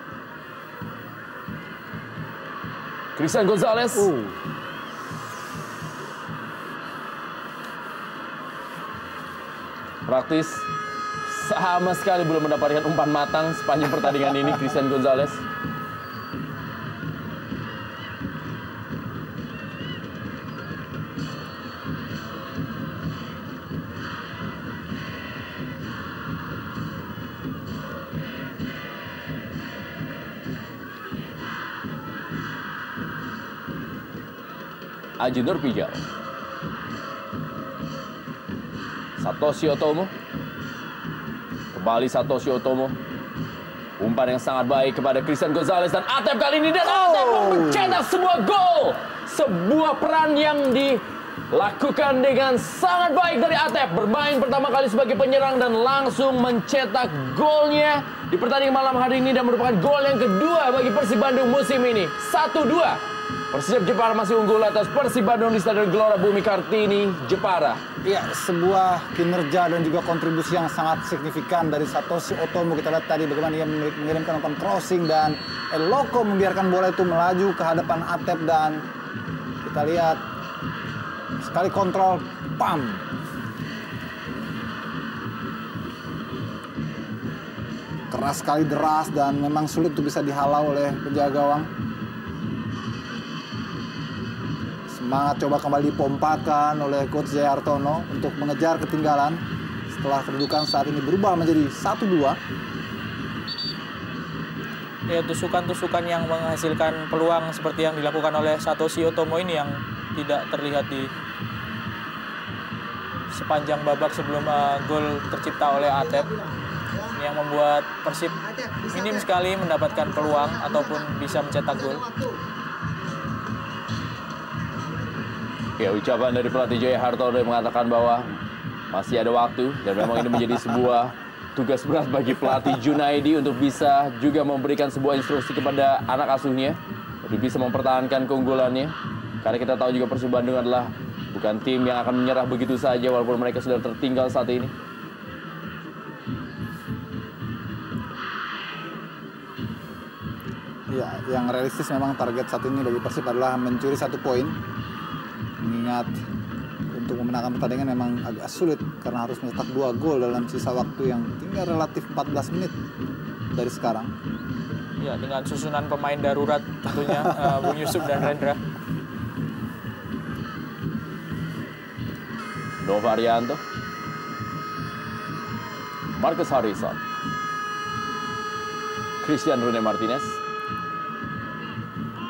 Christian Gonzalez. Praktis sama sekali belum mendapatkan umpan matang sepanjang pertandingan ini Christian Gonzalez. Aji Nurpijal. Satoshi Otomo. Kembali Satoshi Otomo. Umpan yang sangat baik kepada Christian Gonzalez dan Atep kali ini, dan Atep mencetak sebuah gol. Sebuah peran yang dilakukan dengan sangat baik dari Atep. Bermain pertama kali sebagai penyerang dan langsung mencetak golnya di pertandingan malam hari ini, dan merupakan gol yang kedua bagi Persib Bandung musim ini. 1-2. Persijap Jepara masih unggul atas Persib Bandung di Stadion Gelora Bumi Kartini, Jepara. Ya, sebuah kinerja dan juga kontribusi yang sangat signifikan dari Satoshi Otomo. Kita lihat tadi bagaimana dia mengirimkan umpan crossing dan Eloko membiarkan bola itu melaju ke hadapan Atep, dan kita lihat sekali kontrol, pam. Keras sekali, deras, dan memang sulit untuk bisa dihalau oleh penjaga gawang. Semangat coba kembali dipompakan oleh Coach Jaya Hartono untuk mengejar ketinggalan setelah kedudukan saat ini berubah menjadi 1-2. Ya, tusukan-tusukan yang menghasilkan peluang seperti yang dilakukan oleh Satoshi Otomo ini yang tidak terlihat di sepanjang babak sebelum gol tercipta oleh Atep. Ini yang membuat Persib minim sekali mendapatkan peluang ataupun bisa mencetak gol. Ya, ucapan dari pelatih Jaya Hartono yang mengatakan bahwa masih ada waktu, dan memang ini menjadi sebuah tugas berat bagi pelatih Junaidi untuk bisa juga memberikan sebuah instruksi kepada anak asuhnya untuk bisa mempertahankan keunggulannya. Karena kita tahu juga Persib Bandung adalah bukan tim yang akan menyerah begitu saja walaupun mereka sudah tertinggal saat ini. Ya, yang realistis memang target saat ini bagi Persib adalah mencuri 1 poin. Mengingat untuk memenangkan pertandingan memang agak sulit karena harus mencetak 2 gol dalam sisa waktu yang tinggal relatif 14 menit dari sekarang. Ya, dengan susunan pemain darurat tentunya Bung Yusuf dan Rendra. Nova Arianto, Marcus Harrison, Christian Rune Martinez,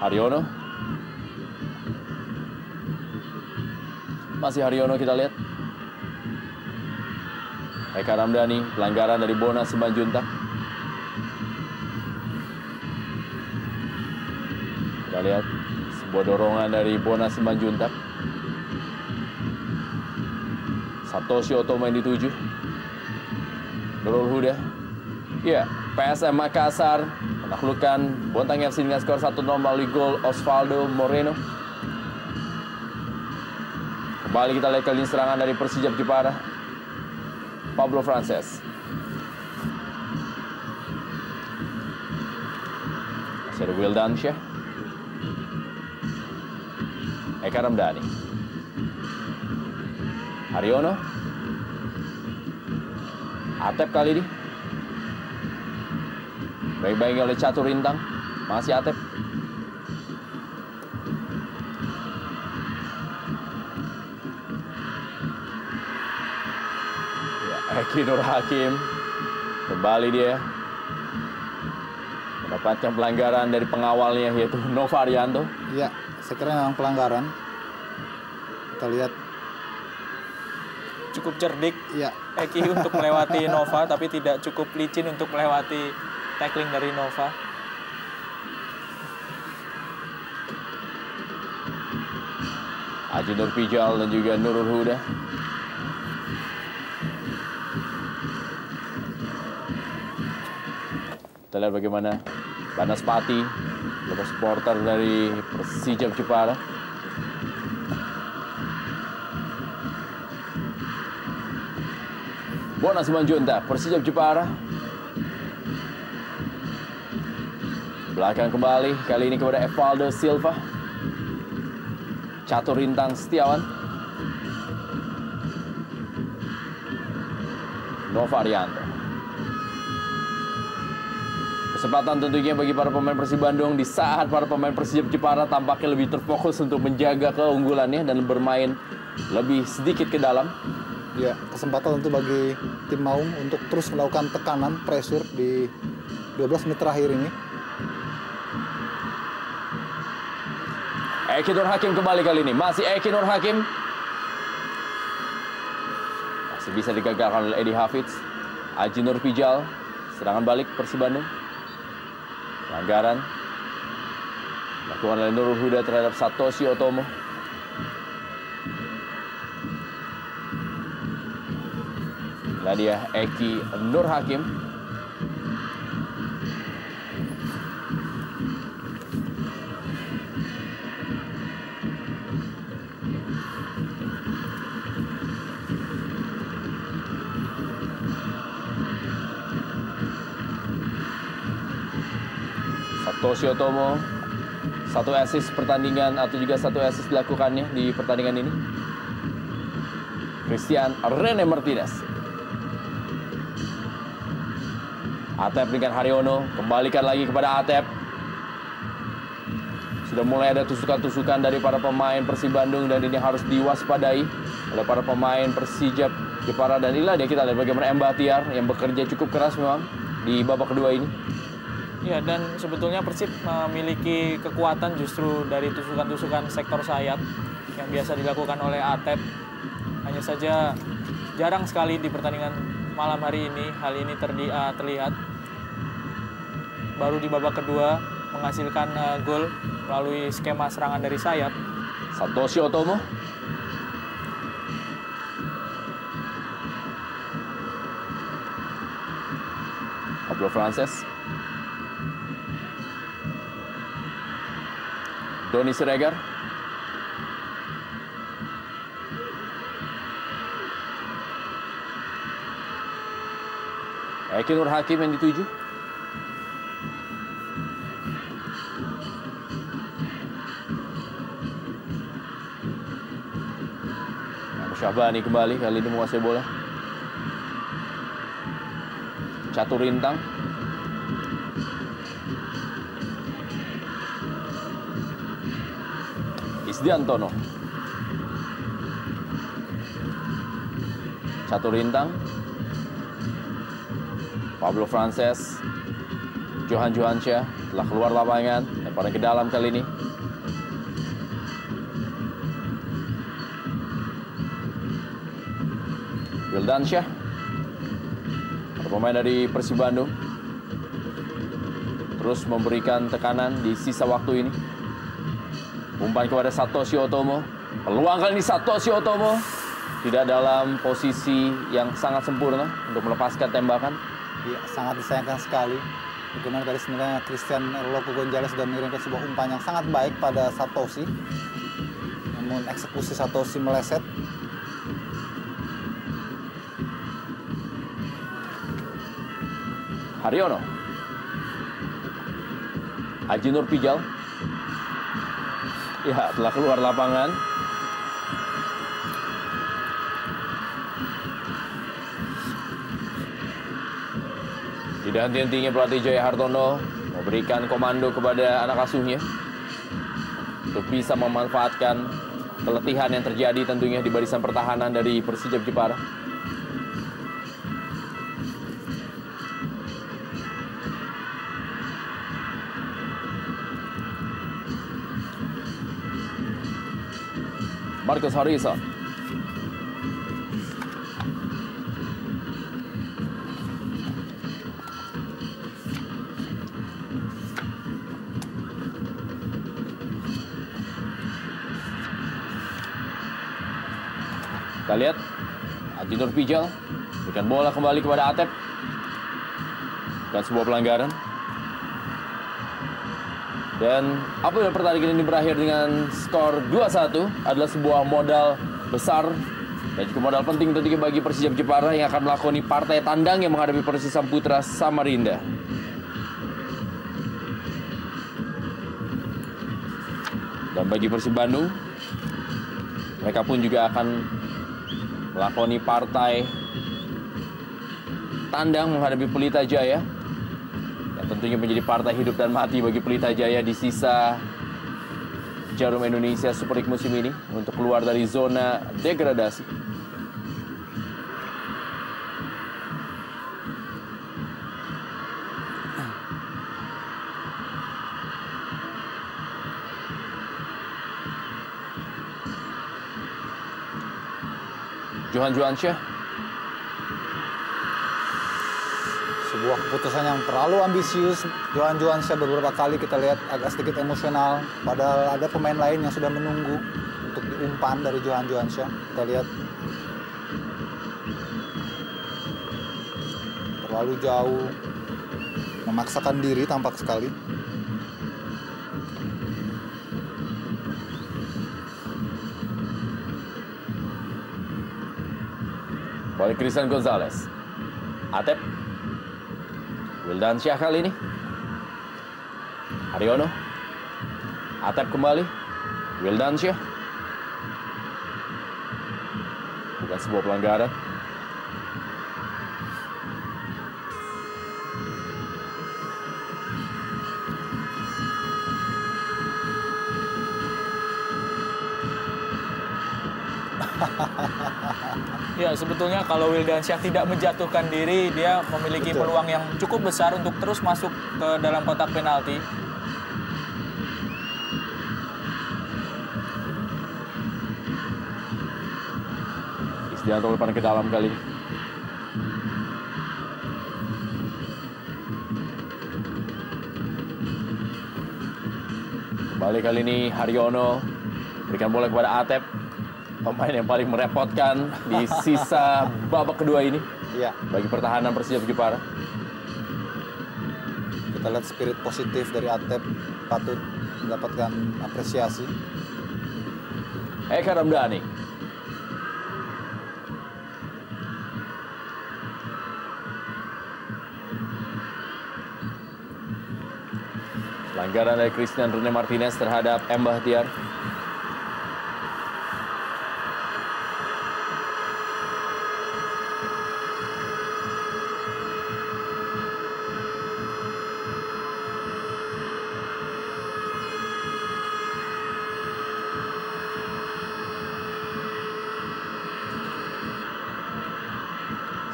Haryono. Masih Haryono kita lihat. Eka Ramdhani, pelanggaran dari Bona Simanjuntak. Kita lihat sebuah dorongan dari Bona Simanjuntak. Satoshi Otomo yang dituju. Nurul Huda. Ya, PSM Makassar menaklukkan Bontang FC dengan skor 1-0 melalui gol Osvaldo Moreno. Kembali kita lihat ke lini serangan dari Persijap Jepara. Pablo Frances. Masih ada Wildansyah. Eka Ramdhani. Haryono. Atep kali ini. Baik-baik oleh Catur Rintang. Masih Atep. Eki Nur Hakim, kembali dia mendapatkan pelanggaran dari pengawalnya yaitu Nova Arianto. Ya, saya kira memang pelanggaran. Kita lihat Cukup cerdik ya, Eki untuk melewati Nova, tapi tidak cukup licin untuk melewati tackling dari Nova. Aji Nurpijal dan juga Nurul Huda. Kita lihat bagaimana Banaspati, beberapa supporter dari Persijap Jepara. Bona Simanjuntak, Persijap Jepara. Belakang kembali, kali ini kepada Evaldo Silva. Catur Rintang Setiawan. Nova Arianto. Kesempatan tentunya bagi para pemain Persib Bandung di saat para pemain Persijap Jepara tampaknya lebih terfokus untuk menjaga keunggulannya dan bermain lebih sedikit ke dalam. Ya, kesempatan untuk bagi tim Maung untuk terus melakukan tekanan, pressure di 12 menit terakhir ini. Eki Nur Hakim kembali kali ini. Masih Eki Nur Hakim. Masih bisa digagalkan oleh Edi Hafiz. Aji Nur Pijal. Serangan balik Persib Bandung. Pelanggaran dilakukan oleh Nurul Huda terhadap Satoshi Otomo. Nah dia Eki Nur Hakim. Satoshi Otomo, 1 assist pertandingan atau juga 1 assist dilakukannya di pertandingan ini. Christian Rene Martinez. Atep dengan Haryono, kembalikan lagi kepada Atep. Sudah mulai ada tusukan-tusukan dari para pemain Persib Bandung dan ini harus diwaspadai oleh para pemain Persijap Jepara. Dan inilah dia kita lihat bagaimana M. Bahtiar yang bekerja cukup keras memang di babak kedua ini. Ya, dan sebetulnya Persib memiliki kekuatan justru dari tusukan-tusukan sektor sayap yang biasa dilakukan oleh Atep. Hanya saja jarang sekali di pertandingan malam hari ini hal ini terlihat. Baru di babak kedua menghasilkan gol melalui skema serangan dari sayap. Satoshi Otomo. Pablo Frances. Doni Siregar. Eki Nur Hakim yang dituju. Syahbani kembali, kali ini menguasai bola. Catur Rintang. Isdiantono. Catur Rintang. Pablo Frances. Johan Johansyah telah keluar lapangan, lemparan ke dalam kali ini. Wildansyah, pemain dari Persib Bandung, terus memberikan tekanan di sisa waktu ini. Umpan kepada Satoshi Otomo. Peluang kali ini Satoshi Otomo tidak dalam posisi yang sangat sempurna untuk melepaskan tembakan. Ya, sangat disayangkan sekali. Bagaimana tadi sebenarnya Christian Erloko Gonzalez sudah mengirimkan sebuah umpan yang sangat baik pada Satoshi. Namun eksekusi Satoshi meleset. Haryono. Aji Nur Pijal. Ya, telah keluar lapangan. Tidak henti-hentinya pelatih Jaya Hartono memberikan komando kepada anak asuhnya untuk bisa memanfaatkan keletihan yang terjadi tentunya di barisan pertahanan dari Persijap Jepara. Marcus Harrison. Kita lihat Aji Nur Pijal berikan bola kembali kepada Atep. Bukan sebuah pelanggaran. Dan apabila pertandingan ini berakhir dengan skor 2-1 adalah sebuah modal besar dan juga modal penting tentunya bagi Persijap Jepara yang akan melakoni partai tandang yang menghadapi Persis Samputra Samarinda. Dan bagi Persib Bandung, mereka pun juga akan melakoni partai tandang menghadapi Pelita Jaya. Tentunya menjadi partai hidup dan mati bagi Pelita Jaya di sisa Jarum Indonesia Super League musim ini untuk keluar dari zona degradasi. Johan Johansyah. Sebuah keputusan yang terlalu ambisius. Johan Johansyah beberapa kali kita lihat agak sedikit emosional. Padahal ada pemain lain yang sudah menunggu untuk diumpan dari Johan Johansyah. Kita lihat terlalu jauh, memaksakan diri tampak sekali. Balik Christian Gonzalez. Atep. Wildan Syah kali ini. Haryono. Atep kembali. Wildan Syah. Bukan sebuah pelanggaran. Ya, sebetulnya kalau Wildan Syah tidak menjatuhkan diri, dia memiliki Betul. peluang yang cukup besar untuk terus masuk ke dalam kotak penalti. Isdianto umpan ke dalam kali ini. Kembali kali ini Haryono berikan bola kepada Atep, pemain yang paling merepotkan di sisa babak kedua ini Iya, bagi pertahanan Persija Jepara. kita lihat spirit positif dari Atep patut mendapatkan apresiasi. Eka Ramdhani. Pelanggaran dari Christian Rene Martinez terhadap M. Bahtiar.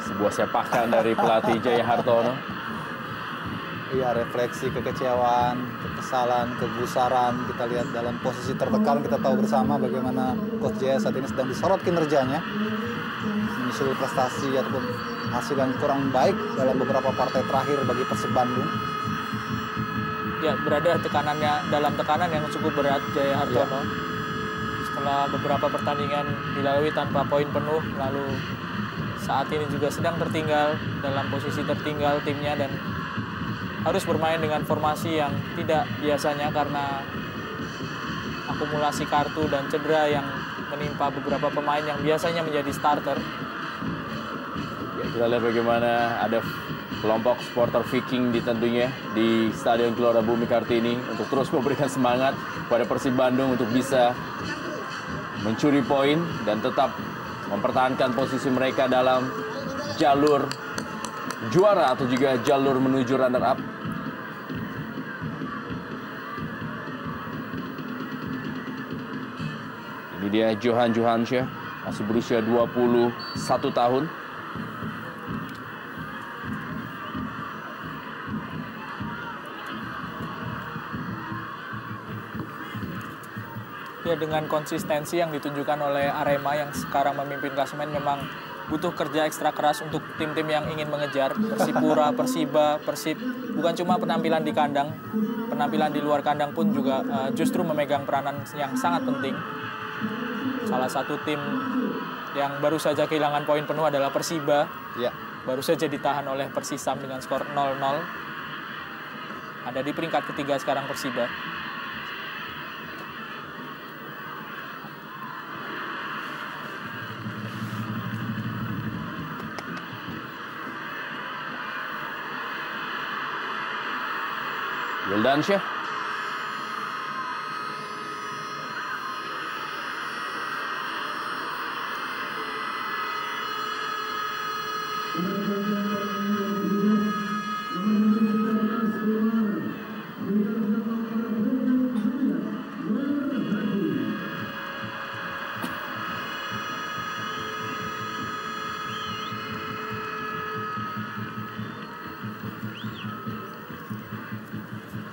Sebuah sepakan dari pelatih Jaya Hartono. Iya, refleksi kekecewaan, kekesalan, kegusaran. Kita lihat dalam posisi tertekan, kita tahu bersama bagaimana Coach Jaya saat ini sedang disorot kinerjanya. Menyusul prestasi ataupun hasil yang kurang baik dalam beberapa partai terakhir bagi Persib Bandung. Ya, berada dalam tekanan yang cukup berat Jaya Hartono. Setelah beberapa pertandingan dilalui tanpa poin penuh, lalu saat ini juga sedang tertinggal, dalam posisi tertinggal timnya, dan harus bermain dengan formasi yang tidak biasanya karena akumulasi kartu dan cedera yang menimpa beberapa pemain yang biasanya menjadi starter. Ya, kita lihat bagaimana ada kelompok supporter Viking tentunya di Stadion Gelora Bumi Kartini untuk terus memberikan semangat kepada Persib Bandung untuk bisa mencuri poin dan tetap mempertahankan posisi mereka dalam jalur juara atau juga jalur menuju runner up. Ini dia Johan Johansyah, masih berusia 21 tahun. Ya, dengan konsistensi yang ditunjukkan oleh Arema yang sekarang memimpin klasemen, memang butuh kerja ekstra keras untuk tim-tim yang ingin mengejar. Persipura, Persiba, Persib, bukan cuma penampilan di kandang, penampilan di luar kandang pun juga justru memegang peranan yang sangat penting. Salah satu tim yang baru saja kehilangan poin penuh adalah Persiba. Ya, Baru saja ditahan oleh Persisam dengan skor 0-0. Ada di peringkat ketiga sekarang Persiba. Wildan Syah.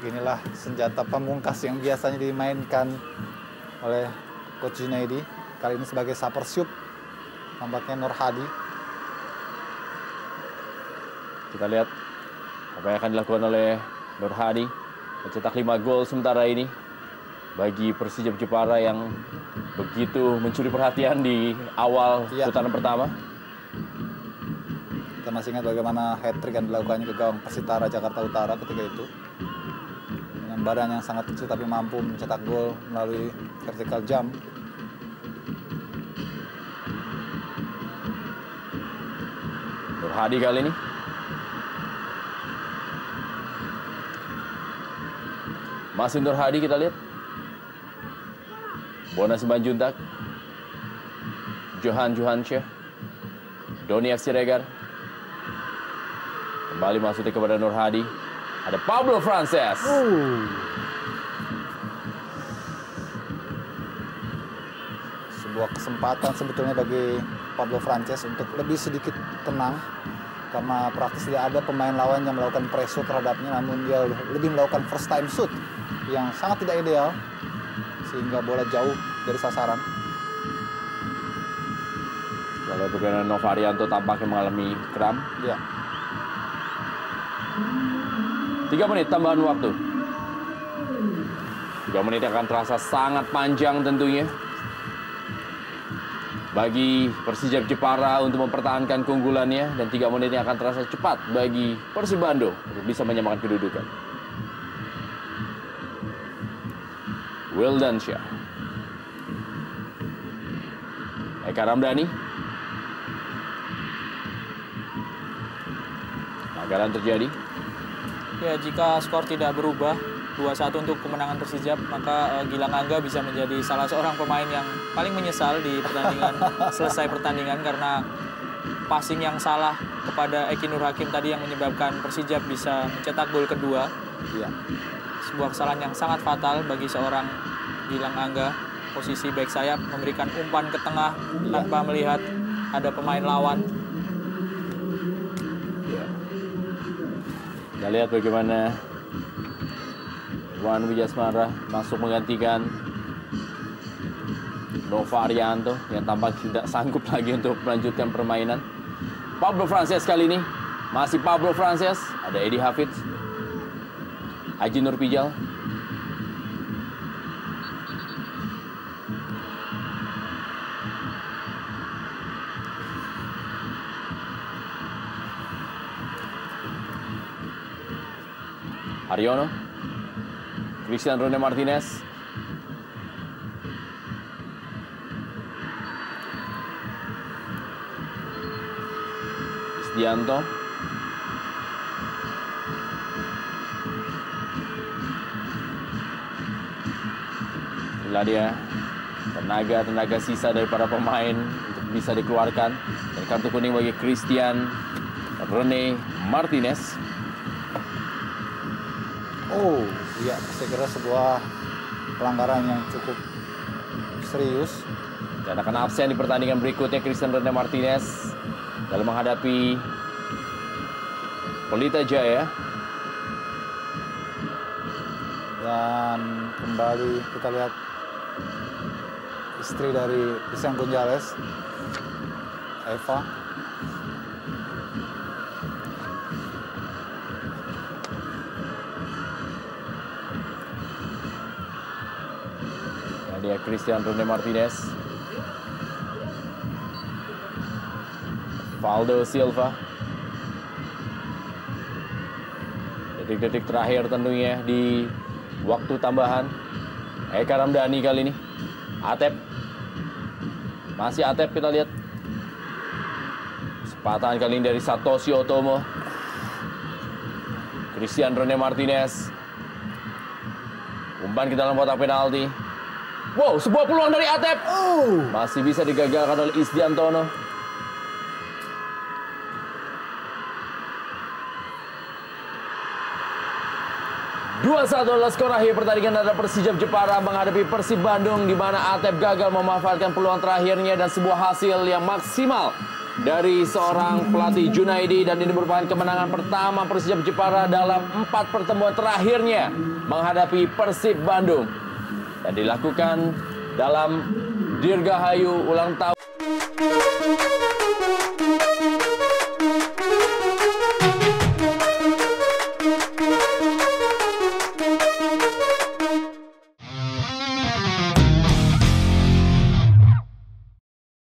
inilah senjata pamungkas yang biasanya dimainkan oleh Coach Junaidi. Kali ini sebagai Saper Syup. Tampaknya Nur Hadi. Kita lihat apa yang akan dilakukan oleh Nur Hadi. Mencetak 5 gol sementara ini bagi Persijap Jepara yang begitu mencuri perhatian di awal putaran pertama. Kita masih ingat bagaimana hat-trick yang dilakukannya ke gawang Persitara Jakarta Utara ketika itu. Dengan badan yang sangat kecil tapi mampu mencetak gol melalui vertical jump. Nur Hadi kali ini. Masih Nur Hadi kita lihat. Bona Simanjuntak. Johan Johansyah. Doniak Siregar. Kembali masuknya kepada Nur Hadi. Ada Pablo Frances. Sebuah kesempatan sebetulnya bagi Pablo Frances untuk lebih sedikit tenang. Karena praktis tidak ada pemain lawan yang melakukan pressure terhadapnya. Namun dia lebih melakukan first time shoot yang sangat tidak ideal. Sehingga bola jauh dari sasaran. Kalau bagaimana Novarianto tampaknya mengalami kram. Ya. 3 menit tambahan waktu. 3 menit akan terasa sangat panjang tentunya bagi Persijap Jepara untuk mempertahankan keunggulannya, dan 3 menitnya akan terasa cepat bagi Persib Bandung untuk bisa menyamakan kedudukan. Wildansyah, Eka Ramdhani. Pelanggaran terjadi. Ya, jika skor tidak berubah 2-1 untuk kemenangan Persijap, maka Gilang Angga bisa menjadi salah seorang pemain yang paling menyesal di pertandingan selesai pertandingan, karena passing yang salah kepada Eki Nur Hakim tadi yang menyebabkan Persijap bisa mencetak gol kedua. Iya. Sebuah kesalahan yang sangat fatal bagi seorang Gilang Angga. Posisi back sayap memberikan umpan ke tengah tanpa melihat ada pemain lawan. Kita lihat bagaimana Wan Wijasmara masuk menggantikan Novarianto yang tampak tidak sanggup lagi untuk melanjutkan permainan. Pablo Frances kali ini. Masih Pablo Frances. Ada Edi Hafidz. Aji Nurpijal. Haryono. Christian Rene Martinez. Isdianto. Inilah dia tenaga sisa dari para pemain untuk bisa dikeluarkan. Dan kartu kuning bagi Christian Rene Martinez. Oh, iya, saya kira sebuah pelanggaran yang cukup serius. Dan akan absen di pertandingan berikutnya Christian Rene Martinez dalam menghadapi Pelita Jaya. Dan kembali kita lihat istri dari Christian Gonzalez, Eva. Nah, dia Christian Rene Martinez. Valdo Silva. Detik-detik terakhir tentunya di waktu tambahan. Eka Ramdhani kali ini. Atep. Masih Atep, kita lihat. Kesempatan kali ini dari Satoshi Otomo. Christian Rene Martinez. Umpan ke dalam kotak penalti. Wow, sebuah peluang dari Atep. Masih bisa digagalkan oleh Isdiantono. 2-1 adalah skor akhir pertandingan antara Persijap Jepara menghadapi Persib Bandung, di mana Atep gagal memanfaatkan peluang terakhirnya dan sebuah hasil yang maksimal dari seorang pelatih Junaidi, dan ini merupakan kemenangan pertama Persijap Jepara dalam 4 pertemuan terakhirnya menghadapi Persib Bandung, dan dilakukan dalam Dirgahayu ulang tahun. Thank you.